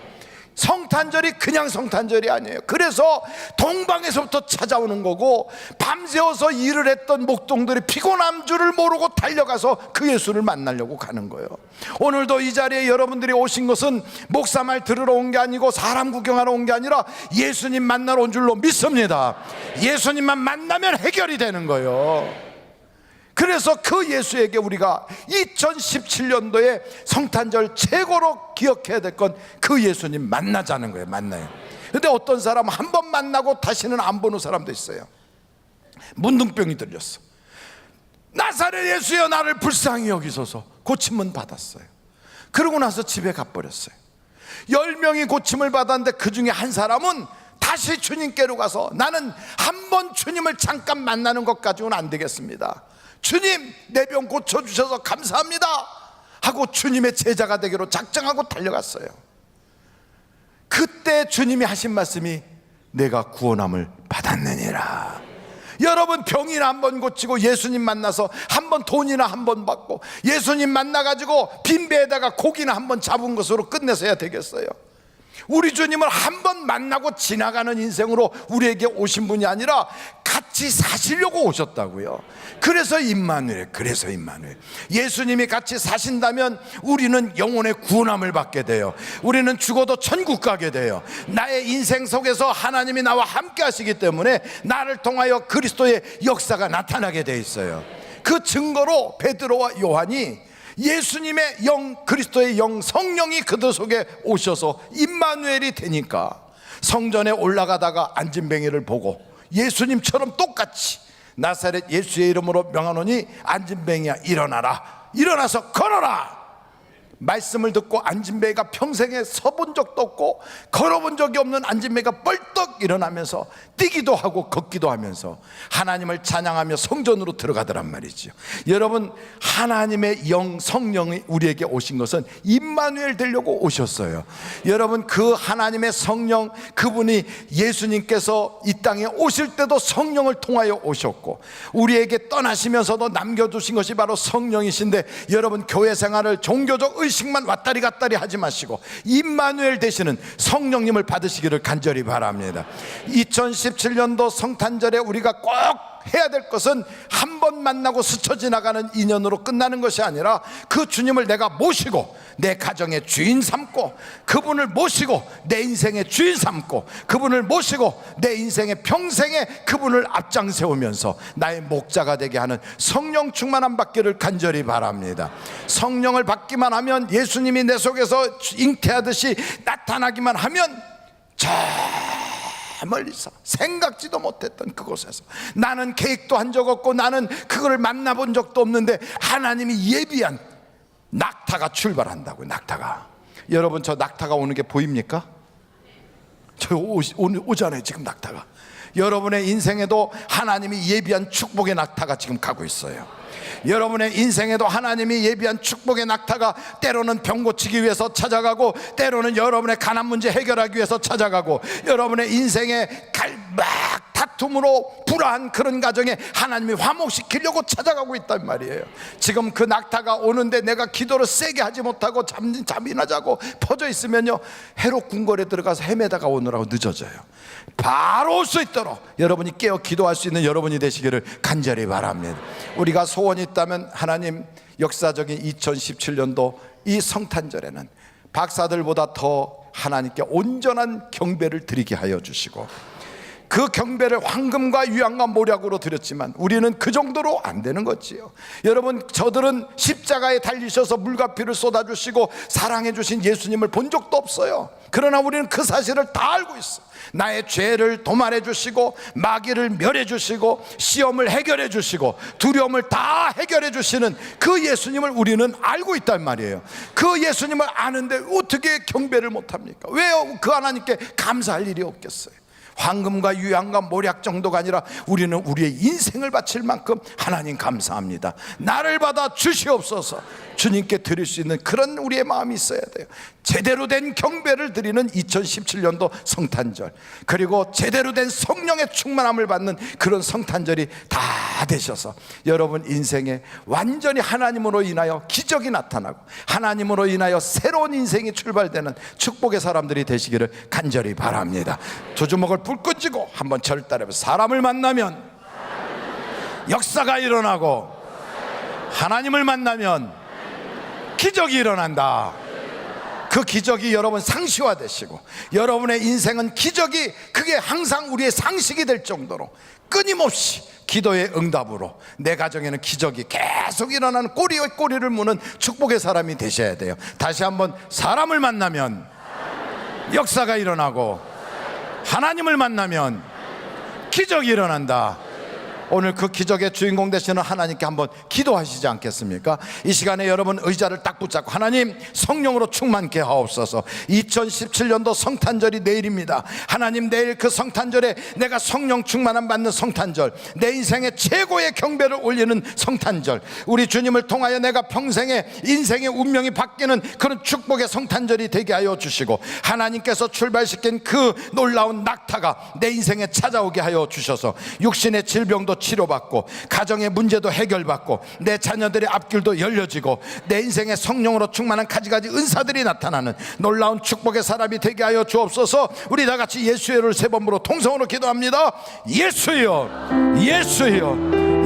성탄절이 그냥 성탄절이 아니에요. 그래서 동방에서부터 찾아오는 거고 밤새워서 일을 했던 목동들이 피곤함 줄을 모르고 달려가서 그 예수를 만나려고 가는 거예요. 오늘도 이 자리에 여러분들이 오신 것은 목사 말 들으러 온 게 아니고 사람 구경하러 온 게 아니라 예수님 만나러 온 줄로 믿습니다. 예수님만 만나면 해결이 되는 거예요. 그래서 그 예수에게 우리가 2017년도에 성탄절 최고로 기억해야 될 건 그 예수님 만나자는 거예요. 만나요. 근데 어떤 사람은 한 번 만나고 다시는 안 보는 사람도 있어요. 문둥병이 들렸어. 나사렛 예수여 나를 불쌍히 여기소서. 고침은 받았어요. 그러고 나서 집에 가버렸어요. 10명이 고침을 받았는데 그 중에 한 사람은 다시 주님께로 가서 나는 한 번 주님을 잠깐 만나는 것 가지고는 안 되겠습니다. 주님, 내 병 고쳐주셔서 감사합니다 하고 주님의 제자가 되기로 작정하고 달려갔어요. 그때 주님이 하신 말씀이 내가 구원함을 받았느니라. 여러분, 병이나 한 번 고치고 예수님 만나서 한 번 돈이나 한 번 받고 예수님 만나가지고 빈배에다가 고기나 한 번 잡은 것으로 끝내서야 되겠어요? 우리 주님을 한 번 만나고 지나가는 인생으로 우리에게 오신 분이 아니라 같이 사시려고 오셨다고요. 그래서 임마누엘, 예수님이 같이 사신다면 우리는 영혼의 구원함을 받게 돼요. 우리는 죽어도 천국 가게 돼요. 나의 인생 속에서 하나님이 나와 함께 하시기 때문에 나를 통하여 그리스도의 역사가 나타나게 돼 있어요. 그 증거로 베드로와 요한이 예수님의 영, 그리스도의 영, 성령이 그들 속에 오셔서 임마누엘이 되니까 성전에 올라가다가 안진뱅이를 보고 예수님처럼 똑같이 나사렛 예수의 이름으로 명하노니 안진뱅이야 일어나라, 일어나서 걸어라. 말씀을 듣고 안진뱅이가 평생에 서본 적도 없고 걸어본 적이 없는 안진뱅이가 벌떡 일어나면서 뛰기도 하고 걷기도 하면서 하나님을 찬양하며 성전으로 들어가더란 말이죠. 여러분, 하나님의 영, 성령이 우리에게 오신 것은 임마누엘 되려고 오셨어요. 여러분, 그 하나님의 성령, 그분이 예수님께서 이 땅에 오실 때도 성령을 통하여 오셨고 우리에게 떠나시면서도 남겨두신 것이 바로 성령이신데, 여러분, 교회 생활을 종교적 의식만 왔다리 갔다리 하지 마시고 임마누엘 되시는 성령님을 받으시기를 간절히 바랍니다. 2017년도 성탄절에 우리가 꼭 해야 될 것은 한 번 만나고 스쳐 지나가는 인연으로 끝나는 것이 아니라 그 주님을 내가 모시고 내 가정의 주인 삼고, 그분을 모시고 내 인생의 주인 삼고, 그분을 모시고 내 인생의 평생에 그분을 앞장 세우면서 나의 목자가 되게 하는 성령 충만함 받기를 간절히 바랍니다. 성령을 받기만 하면, 예수님이 내 속에서 잉태하듯이 나타나기만 하면, 저 멀리서 생각지도 못했던 그곳에서, 나는 계획도 한 적 없고 나는 그거를 만나본 적도 없는데 하나님이 예비한 낙타가 출발한다고요. 낙타가. 여러분, 저 낙타가 오는 게 보입니까? 저 오늘 오잖아요, 지금 낙타가. 여러분의 인생에도 하나님이 예비한 축복의 낙타가 지금 가고 있어요. 여러분의 인생에도 하나님이 예비한 축복의 낙타가 때로는 병 고치기 위해서 찾아가고, 때로는 여러분의 가난 문제 해결하기 위해서 찾아가고, 여러분의 인생에 막 다툼으로 불화한 그런 가정에 하나님이 화목시키려고 찾아가고 있단 말이에요. 지금 그 낙타가 오는데 내가 기도를 세게 하지 못하고 잠이나 자고 퍼져 있으면요, 해로 궁궐에 들어가서 헤매다가 오느라고 늦어져요. 바로 올 수 있도록 여러분이 깨어 기도할 수 있는 여러분이 되시기를 간절히 바랍니다. 우리가 소원이 있다면, 하나님, 역사적인 2017년도 이 성탄절에는 박사들보다 더 하나님께 온전한 경배를 드리게 하여 주시고, 그 경배를 황금과 유향과 모략으로 드렸지만 우리는 그 정도로 안 되는 거지요. 여러분, 저들은 십자가에 달리셔서 물과 피를 쏟아주시고 사랑해 주신 예수님을 본 적도 없어요. 그러나 우리는 그 사실을 다 알고 있어. 나의 죄를 도말해 주시고 마귀를 멸해 주시고 시험을 해결해 주시고 두려움을 다 해결해 주시는 그 예수님을 우리는 알고 있단 말이에요. 그 예수님을 아는데 어떻게 경배를 못합니까? 왜요? 그 하나님께 감사할 일이 없겠어요? 황금과 유향과 모략 정도가 아니라 우리는 우리의 인생을 바칠 만큼 하나님 감사합니다, 나를 받아 주시옵소서, 주님께 드릴 수 있는 그런 우리의 마음이 있어야 돼요. 제대로 된 경배를 드리는 2017년도 성탄절, 그리고 제대로 된 성령의 충만함을 받는 그런 성탄절이 다 되셔서 여러분 인생에 완전히 하나님으로 인하여 기적이 나타나고 하나님으로 인하여 새로운 인생이 출발되는 축복의 사람들이 되시기를 간절히 바랍니다. 두 주먹을 불 끄지고 한번 저를 따라해서, 사람을 만나면 역사가 일어나고 하나님을 만나면 기적이 일어난다. 그 기적이 여러분 상시화되시고, 여러분의 인생은 기적이 그게 항상 우리의 상식이 될 정도로 끊임없이 기도의 응답으로 내 가정에는 기적이 계속 일어나는, 꼬리에 꼬리를 무는 축복의 사람이 되셔야 돼요. 다시 한번, 사람을 만나면 역사가 일어나고 하나님을 만나면 기적이 일어난다. 오늘 그 기적의 주인공 되시는 하나님께 한번 기도하시지 않겠습니까? 이 시간에 여러분 의자를 딱 붙잡고 하나님 성령으로 충만케 하옵소서. 2017년도 성탄절이 내일입니다. 하나님 내일 그 성탄절에 내가 성령 충만함 받는 성탄절, 내 인생의 최고의 경배를 올리는 성탄절, 우리 주님을 통하여 내가 평생의 인생의 운명이 바뀌는 그런 축복의 성탄절이 되게 하여 주시고 하나님께서 출발시킨 그 놀라운 낙타가 내 인생에 찾아오게 하여 주셔서 육신의 질병도 치료받고 가정의 문제도 해결받고 내 자녀들의 앞길도 열려지고 내 인생에 성령으로 충만한 가지가지 은사들이 나타나는 놀라운 축복의 사람이 되게 하여 주옵소서. 우리 다 같이 예수여를 세 번으로 통성으로 기도합니다. 예수여, 예수여,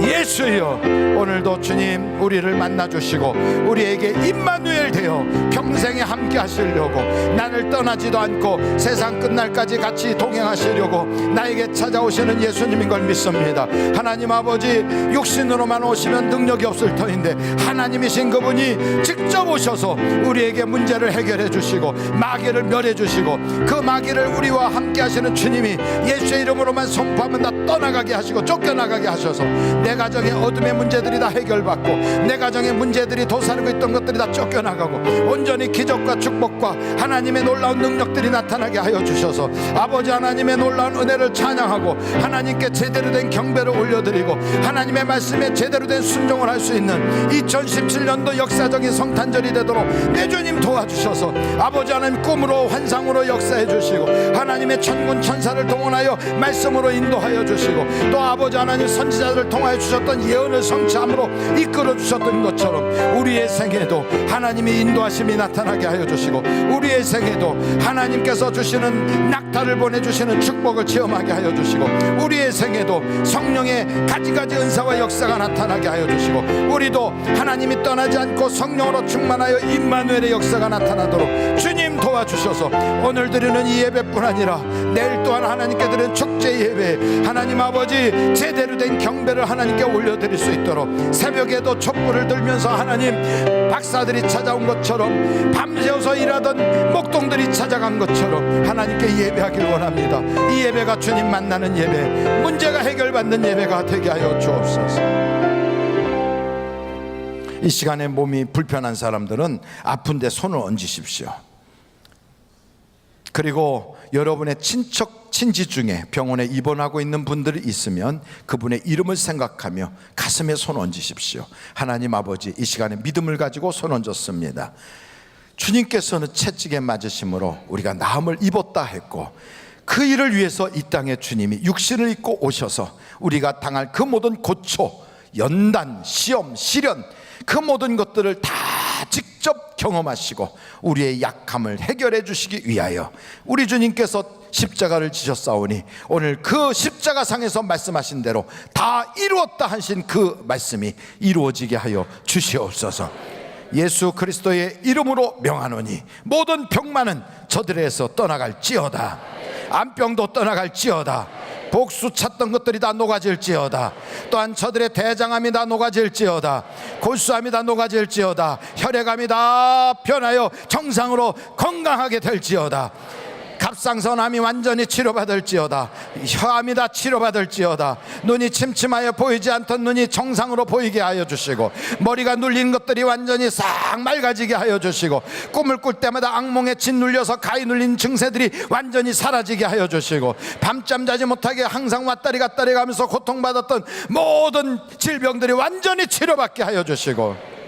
예수여. 오늘도 주님 우리를 만나주시고 우리에게 임마누엘 되어 평생에 함께 하시려고 나를 떠나지도 않고 세상 끝날까지 같이 동행하시려고 나에게 찾아오시는 예수님인 걸 믿습니다. 하나님 아버지, 육신으로만 오시면 능력이 없을 터인데 하나님이신 그분이 직접 오셔서 우리에게 문제를 해결해 주시고 마귀를 멸해 주시고 그 마귀를 우리와 함께 하시는 주님이 예수의 이름으로만 선포하면 다 떠나가게 하시고 쫓겨나가게 하셔서 내 가정의 어둠의 문제들이 다 해결받고 내 가정의 문제들이 도사리고 있던 것들이 다 쫓겨나가고 온전히 기적과 축복과 하나님의 놀라운 능력들이 나타나게 하여 주셔서 아버지 하나님의 놀라운 은혜를 찬양하고 하나님께 제대로 된 경배를 올려드리고 하나님의 말씀에 제대로 된 순종을 할 수 있는 2017년도 역사적인 성탄절이 되도록 내 주님 도와주셔서 아버지 하나님 꿈으로 환상으로 역사해 주시고 하나님의 천군 천사를 동원하여 말씀으로 인도하여 주시고 또 아버지 하나님 선지자들을 통하여 주셨던 예언을 성취함으로 이끌어 주셨던 것처럼 우리의 생에도 하나님의 인도하심이 나타나게 하여 주시고 우리의 생에도 하나님께서 주시는 낙타를 보내주시는 축복을 체험하게 하여 주시고 우리의 생에도 성령의 가지가지 은사와 역사가 나타나게 하여 주시고 우리도 하나님이 떠나지 않고 성령으로 충만하여 임마누엘의 역사가 나타나도록 주님 도와주셔서 오늘 드리는 이 예배뿐 아니라 내일 또한 하나님께 드리는 축제 예배 하나님 아버지 제대로 된 경배를 하나님께 올려드릴 수 있도록 새벽에도 촛불을 들면서 하나님 박사들이 찾아온 것처럼 밤새워서 일하던 목동들이 찾아간 것처럼 하나님께 예배하길 원합니다. 이 예배가 주님 만나는 예배, 문제가 해결받는 예배가 되게 하여 주옵소서. 이 시간에 몸이 불편한 사람들은 아픈데 손을 얹으십시오. 그리고 여러분의 친척 친지 중에 병원에 입원하고 있는 분들이 있으면 그분의 이름을 생각하며 가슴에 손 얹으십시오. 하나님 아버지, 이 시간에 믿음을 가지고 손 얹었습니다. 주님께서는 채찍에 맞으심으로 우리가 나음을 입었다 했고 그 일을 위해서 이 땅에 주님이 육신을 입고 오셔서 우리가 당할 그 모든 고초, 연단, 시험, 시련 그 모든 것들을 다 직접 경험하시고 우리의 약함을 해결해 주시기 위하여 우리 주님께서 십자가를 지셨사오니 오늘 그 십자가상에서 말씀하신 대로 다 이루었다 하신 그 말씀이 이루어지게 하여 주시옵소서. 예수 그리스도의 이름으로 명하노니 모든 병만은 저들에서 떠나갈지어다. 암병도 떠나갈지어다. 복수 찾던 것들이 다 녹아질지어다. 또한 저들의 대장암이 다 녹아질지어다. 골수암이 다 녹아질지어다. 혈액암이 다 변하여 정상으로 건강하게 될지어다. 갑상선암이 완전히 치료받을지어다. 혀암이 다 치료받을지어다. 눈이 침침하여 보이지 않던 눈이 정상으로 보이게 하여 주시고 머리가 눌린 것들이 완전히 싹 맑아지게 하여 주시고 꿈을 꿀 때마다 악몽에 짓눌려서 가위 눌린 증세들이 완전히 사라지게 하여 주시고 밤잠 자지 못하게 항상 왔다리 갔다리 가면서 고통받았던 모든 질병들이 완전히 치료받게 하여 주시고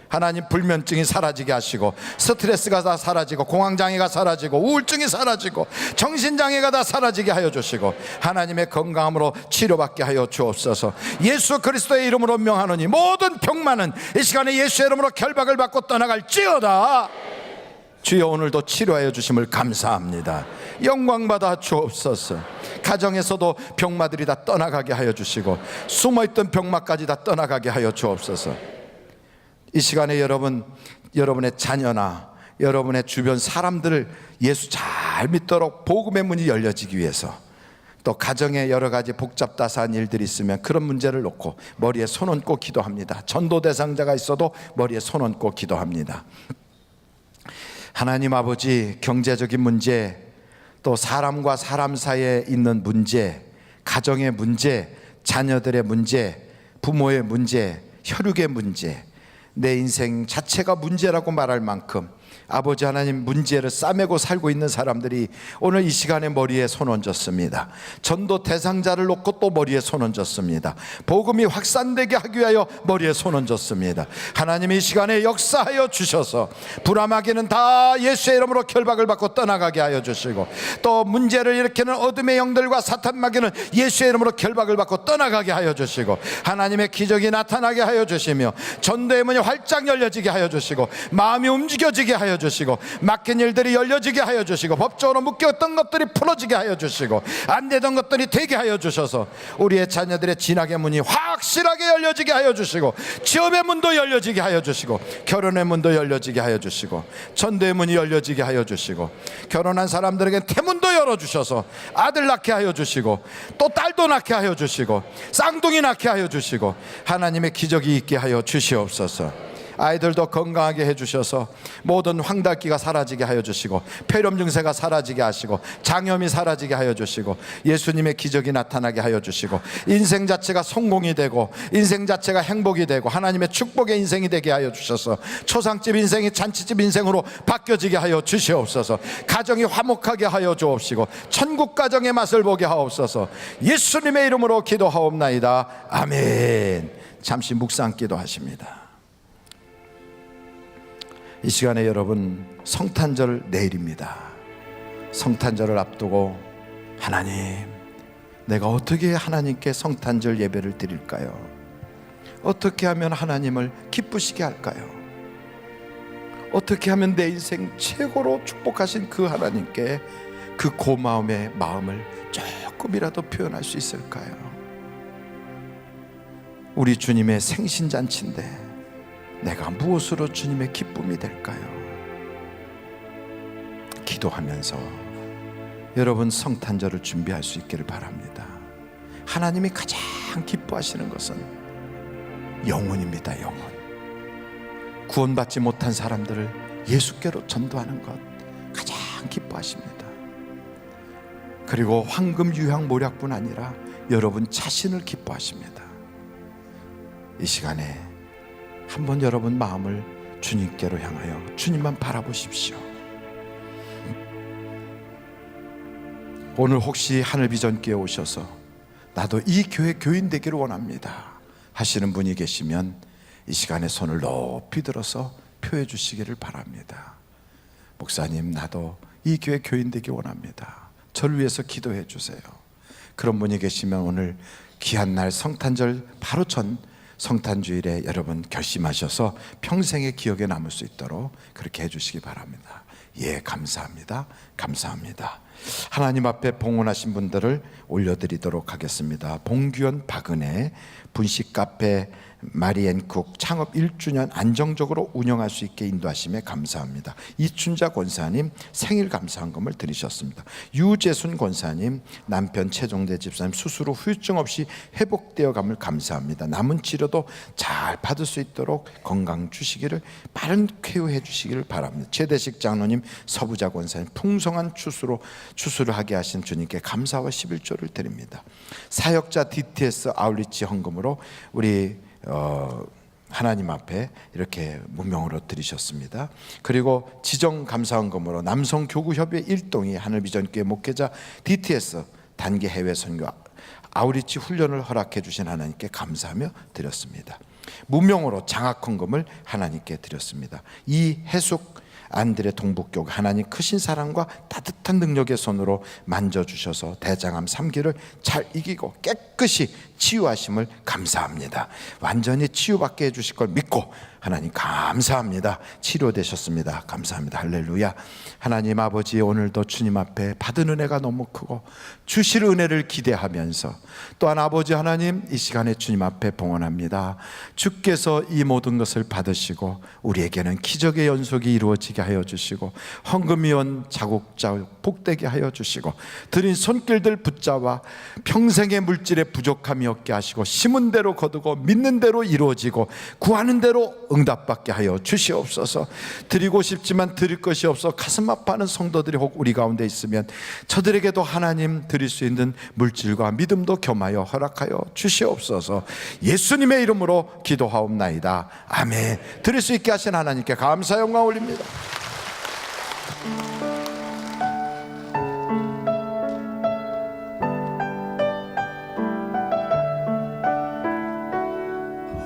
하나님 불면증이 사라지게 하시고 스트레스가 다 사라지고 공황장애가 사라지고 우울증이 사라지고 정신장애가 다 사라지게 하여 주시고 하나님의 건강함으로 치료받게 하여 주옵소서. 예수 그리스도의 이름으로 명하노니 모든 병만은 이 시간에 예수의 이름으로 결박을 받고 떠나갈지어다. 주여 오늘도 치료하여 주심을 감사합니다. 영광받아 주옵소서. 가정에서도 병마들이 다 떠나가게 하여 주시고 숨어있던 병마까지 다 떠나가게 하여 주옵소서. 이 시간에 여러분의 자녀나 여러분의 주변 사람들을 예수 잘 믿도록 복음의 문이 열려지기 위해서 또 가정에 여러 가지 복잡다사한 일들이 있으면 그런 문제를 놓고 머리에 손 얹고 기도합니다. 전도 대상자가 있어도 머리에 손 얹고 기도합니다. 하나님 아버지, 경제적인 문제, 또 사람과 사람 사이에 있는 문제, 가정의 문제, 자녀들의 문제, 부모의 문제, 혈육의 문제, 내 인생 자체가 문제라고 말할 만큼 아버지 하나님 문제를 싸매고 살고 있는 사람들이 오늘 이 시간에 머리에 손 얹었습니다. 전도 대상자를 놓고 또 머리에 손 얹었습니다. 복음이 확산되게 하기 위하여 머리에 손 얹었습니다. 하나님이 이 시간에 역사하여 주셔서 불암하게는 다 예수의 이름으로 결박을 받고 떠나가게 하여 주시고, 또 문제를 일으키는 어둠의 영들과 사탄 마귀는 예수의 이름으로 결박을 받고 떠나가게 하여 주시고, 하나님의 기적이 나타나게 하여 주시며 전도의 문이 활짝 열려지게 하여 주시고, 마음이 움직여지게 하여 주시고, 막힌 일들이 열려지게 하여 주시고, 법적으로 묶였던 것들이 풀어지게 하여 주시고, 안 되던 것들이 되게 하여 주셔서 우리의 자녀들의 진학의 문이 확실하게 열려지게 하여 주시고, 취업의 문도 열려지게 하여 주시고, 결혼의 문도 열려지게 하여 주시고, 전도의 문이 열려지게 하여 주시고, 결혼한 사람들에게 태문도 열어주셔서 아들 낳게 하여 주시고, 또 딸도 낳게 하여 주시고, 쌍둥이 낳게 하여 주시고, 하나님의 기적이 있게 하여 주시옵소서. 아이들도 건강하게 해주셔서 모든 황달기가 사라지게 하여 주시고, 폐렴 증세가 사라지게 하시고, 장염이 사라지게 하여 주시고, 예수님의 기적이 나타나게 하여 주시고, 인생 자체가 성공이 되고 인생 자체가 행복이 되고 하나님의 축복의 인생이 되게 하여 주셔서 초상집 인생이 잔치집 인생으로 바뀌어지게 하여 주시옵소서. 가정이 화목하게 하여 주옵시고 천국 가정의 맛을 보게 하옵소서. 예수님의 이름으로 기도하옵나이다. 아멘. 잠시 묵상 기도하십니다. 이 시간에 여러분, 성탄절 내일입니다. 성탄절을 앞두고 하나님, 내가 어떻게 하나님께 성탄절 예배를 드릴까요? 어떻게 하면 하나님을 기쁘시게 할까요? 어떻게 하면 내 인생 최고로 축복하신 그 하나님께 그 고마움의 마음을 조금이라도 표현할 수 있을까요? 우리 주님의 생신잔치인데 내가 무엇으로 주님의 기쁨이 될까요? 기도하면서 여러분 성탄절을 준비할 수 있기를 바랍니다. 하나님이 가장 기뻐하시는 것은 영혼입니다. 영혼. 구원받지 못한 사람들을 예수께로 전도하는 것 가장 기뻐하십니다. 그리고 황금 유향 모략뿐 아니라 여러분 자신을 기뻐하십니다. 이 시간에 한번 여러분 마음을 주님께로 향하여 주님만 바라보십시오. 오늘 혹시 하늘비전교회 오셔서 나도 이 교회 교인 되기를 원합니다 하시는 분이 계시면 이 시간에 손을 높이 들어서 표해 주시기를 바랍니다. 목사님, 나도 이 교회 교인 되기 원합니다. 저를 위해서 기도해 주세요. 그런 분이 계시면 오늘 귀한 날 성탄절 바로 전 성탄주일에 여러분 결심하셔서 평생의 기억에 남을 수 있도록 그렇게 해주시기 바랍니다. 예, 감사합니다. 감사합니다. 하나님 앞에 봉헌하신 분들을 올려드리도록 하겠습니다. 봉규현, 박은혜, 분식카페 마리앤쿡 창업 1주년 안정적으로 운영할 수 있게 인도하심에 감사합니다. 이춘자 권사님 생일 감사한금을 드리셨습니다. 유재순 권사님 남편 최종대 집사님 수술 후 후유증 없이 회복되어 감을 감사합니다. 남은 치료도 잘 받을 수 있도록 건강 주시기를 빠른 쾌유해 주시기를 바랍니다. 최대식 장로님 서부자 권사님 풍성한 추수를 하게 하신 주님께 감사와 11조를 드립니다. 사역자 DTS 아울리치 헌금으로 우리 하나님 앞에 이렇게 무명으로 드리셨습니다. 그리고 지정 감사헌금으로 남성교구협의 일동이 하늘비전교회 목회자 DTS 단기 해외 선교 아우리치 훈련을 허락해 주신 하나님께 감사하며 드렸습니다. 무명으로 장학헌금을 하나님께 드렸습니다. 이해숙 안드레 동북교회 하나님 크신 사랑과 따뜻한 능력의 손으로 만져주셔서 대장암 3기를 잘 이기고 깨끗이 치유하심을 감사합니다. 완전히 치유받게 해주실 걸 믿고 하나님 감사합니다. 치료되셨습니다. 감사합니다. 할렐루야. 하나님 아버지, 오늘도 주님 앞에 받은 은혜가 너무 크고 주실 은혜를 기대하면서 또한 아버지 하나님 이 시간에 주님 앞에 봉헌합니다. 주께서 이 모든 것을 받으시고 우리에게는 기적의 연속이 이루어지게 버티게 하여 주시고 헌금위원 자국자국 복되게 하여 주시고 드린 손길들 붙잡아 평생의 물질의 부족함이 없게 하시고 심은 대로 거두고 믿는 대로 이루어지고 구하는 대로 응답받게 하여 주시옵소서. 드리고 싶지만 드릴 것이 없어 가슴 아파하는 성도들이 혹 우리 가운데 있으면 저들에게도 하나님 드릴 수 있는 물질과 믿음도 겸하여 허락하여 주시옵소서. 예수님의 이름으로 기도하옵나이다. 아멘. 드릴 수 있게 하신 하나님께 감사 영광 올립니다.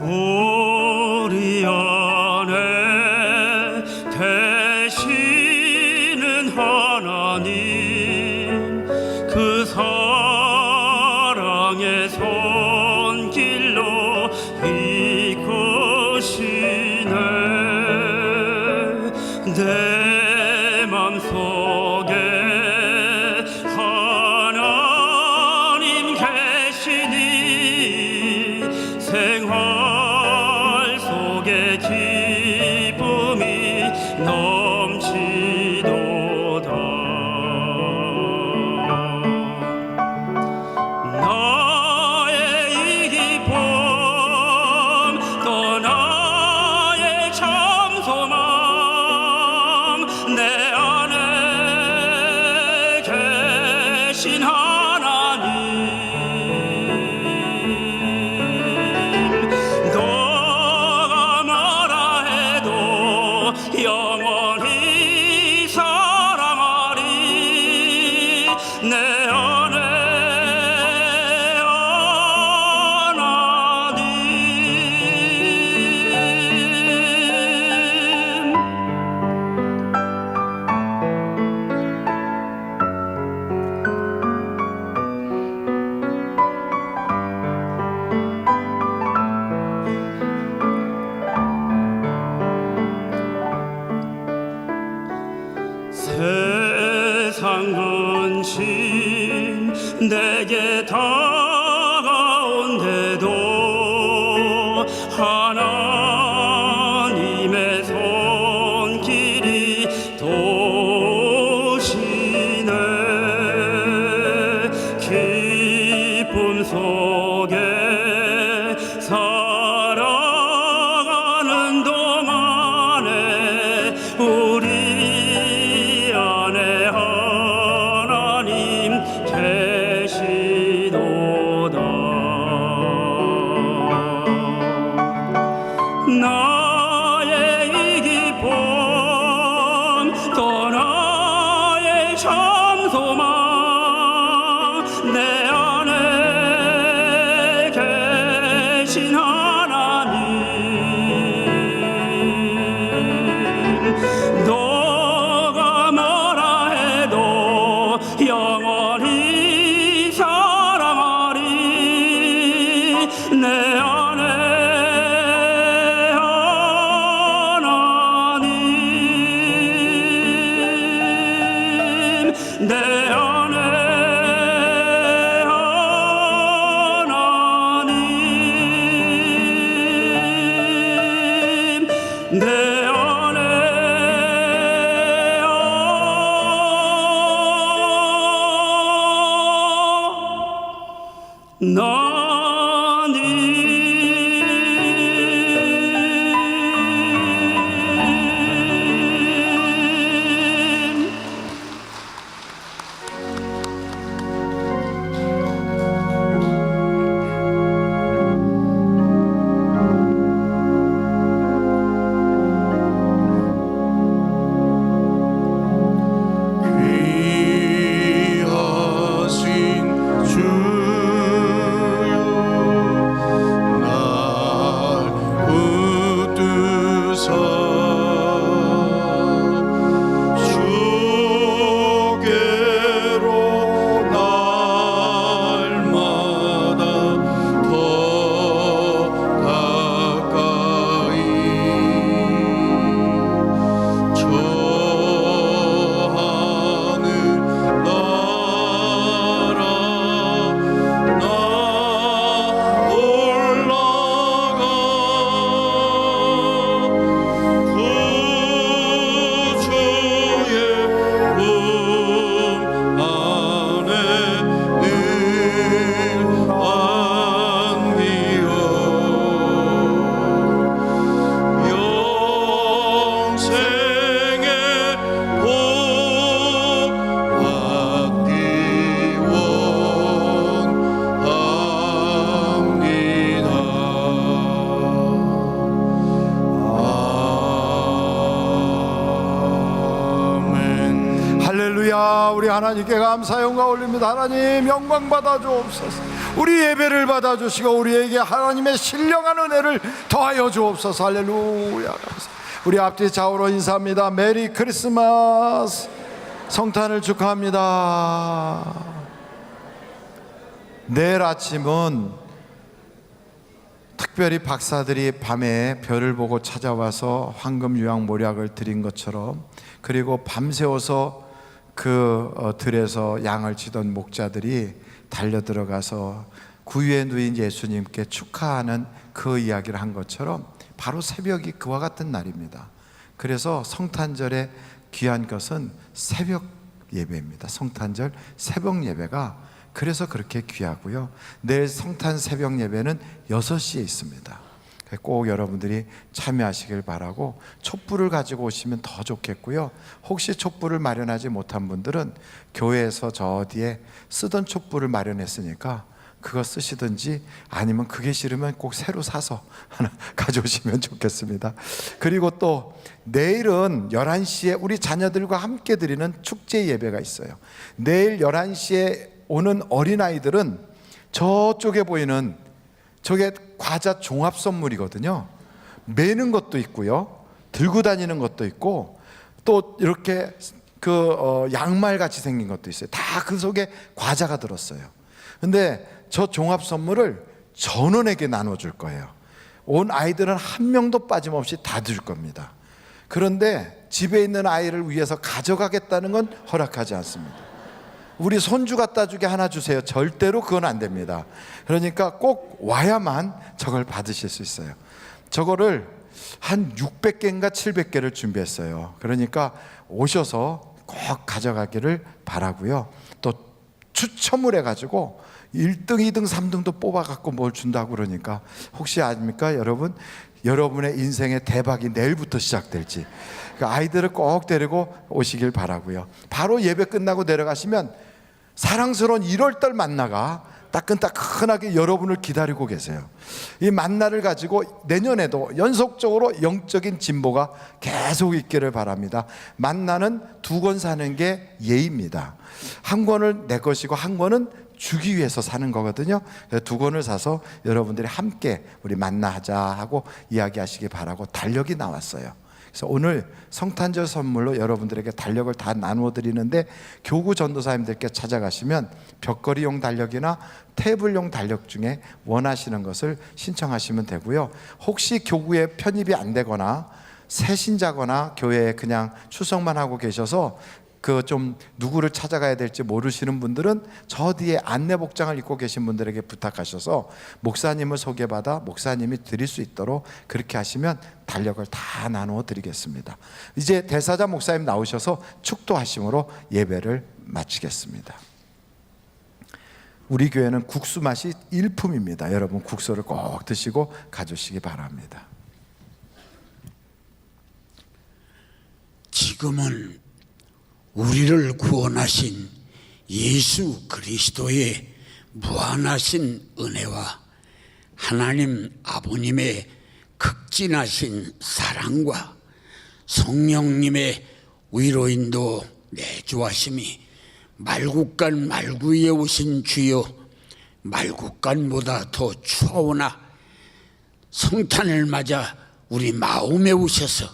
우리 안에 계시는 하나님 그 사랑의 손길로 이끄시네 내 맘속에 하나님 계시니 생활 속에 기쁨이 넘치도다 나의 이 기쁨 또 나의 참 소망 내 안에 계신 하나님 너가 뭐라 해도 영원히 사랑하리 내 안에 하나님 세상 근심 내게 다가온데도 하나님의 손길이 도우시네 기쁨 속에 살아가는 동안에 우리 안에 하나님 계시도다 나의 이 기쁨 또 나의 참 소망 내 안에 계신 하나님 너가 뭐라 해도 영원히 사랑하리 내 안에 하나님 내 안에 하나님 내 안에 하나님 귀하신 주여 하나님께 감사 영광 올립니다. 하나님 영광 받아 주옵소서. 우리 예배를 받아 주시고 우리에게 하나님의 신령한 은혜를 더하여 주옵소서. 할렐루야. 우리 앞뒤 좌우로 인사합니다. 메리 크리스마스. 성탄을 축하합니다. 내일 아침은 특별히 박사들이 밤에 별을 보고 찾아와서 황금 유황 모략을 드린 것처럼, 그리고 밤새워서 그 들에서 양을 치던 목자들이 달려 들어가서 구유에 누인 예수님께 축하하는 그 이야기를 한 것처럼 바로 새벽이 그와 같은 날입니다. 그래서 성탄절의 귀한 것은 새벽 예배입니다. 성탄절 새벽 예배가 그래서 그렇게 귀하고요. 내일 성탄 새벽 예배는 6시에 있습니다. 꼭 여러분들이 참여하시길 바라고, 촛불을 가지고 오시면 더 좋겠고요. 혹시 촛불을 마련하지 못한 분들은 교회에서 저 뒤에 쓰던 촛불을 마련했으니까 그거 쓰시든지, 아니면 그게 싫으면 꼭 새로 사서 하나 가져오시면 좋겠습니다. 그리고 또 내일은 11시에 우리 자녀들과 함께 드리는 축제 예배가 있어요. 내일 11시에 오는 어린아이들은 저쪽에 보이는 저게 과자 종합 선물이거든요. 매는 것도 있고요, 들고 다니는 것도 있고, 또 이렇게 양말 같이 생긴 것도 있어요. 다 그 속에 과자가 들었어요. 근데 저 종합 선물을 전원에게 나눠줄 거예요. 온 아이들은 한 명도 빠짐없이 다 줄 겁니다. 그런데 집에 있는 아이를 위해서 가져가겠다는 건 허락하지 않습니다. 우리 손주 갖다 주게 하나 주세요. 절대로 그건 안 됩니다. 그러니까 꼭 와야만 저걸 받으실 수 있어요. 저거를 한 600개인가 700개를 준비했어요. 그러니까 오셔서 꼭 가져가기를 바라고요. 또 추첨을 해가지고 1등, 2등, 3등도 뽑아갖고 뭘 준다고 그러니까 혹시 아십니까 여러분? 여러분의 인생의 대박이 내일부터 시작될지. 아이들을 꼭 데리고 오시길 바라고요. 바로 예배 끝나고 내려가시면 사랑스러운 1월달 만나가 따끈따끈하게 여러분을 기다리고 계세요. 이 만나를 가지고 내년에도 연속적으로 영적인 진보가 계속 있기를 바랍니다. 만나는 2권 사는 게 예입니다. 한 권을 내 것이고 한 권은 주기 위해서 사는 거거든요. 2권을 사서 여러분들이 함께 우리 만나하자 하고 이야기하시기 바라고 달력이 나왔어요. 그래서 오늘 성탄절 선물로 여러분들에게 달력을 다 나누어 드리는데, 교구 전도사님들께 찾아가시면 벽걸이용 달력이나 테이블용 달력 중에 원하시는 것을 신청하시면 되고요. 혹시 교구에 편입이 안 되거나 새신자거나 교회에 그냥 출석만 하고 계셔서 좀 누구를 찾아가야 될지 모르시는 분들은 저 뒤에 안내 복장을 입고 계신 분들에게 부탁하셔서 목사님을 소개받아 목사님이 드릴 수 있도록 그렇게 하시면 달력을 다 나누어 드리겠습니다. 이제 대사자 목사님 나오셔서 축도하심으로 예배를 마치겠습니다. 우리 교회는 국수 맛이 일품입니다. 여러분 국수를 꼭 드시고 가주시기 바랍니다. 지금은 우리를 구원하신 예수 그리스도의 무한하신 은혜와 하나님 아버님의 극진하신 사랑과 성령님의 위로인도 내주하심이 말국간 말구이에 오신 주여, 말국간보다 더 추하오나 성탄을 맞아 우리 마음에 오셔서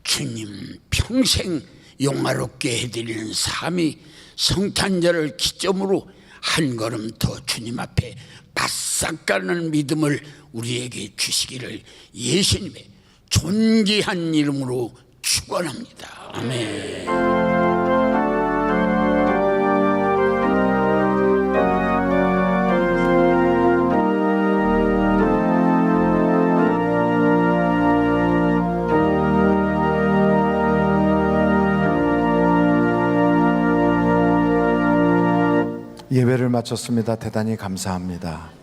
주님 평생 영화롭게 해드리는 삶이 성탄절을 기점으로 한 걸음 더 주님 앞에 바싹 가는 믿음을 우리에게 주시기를 예수님의 존귀한 이름으로 축원합니다. 아멘. 예배를 마쳤습니다. 대단히 감사합니다.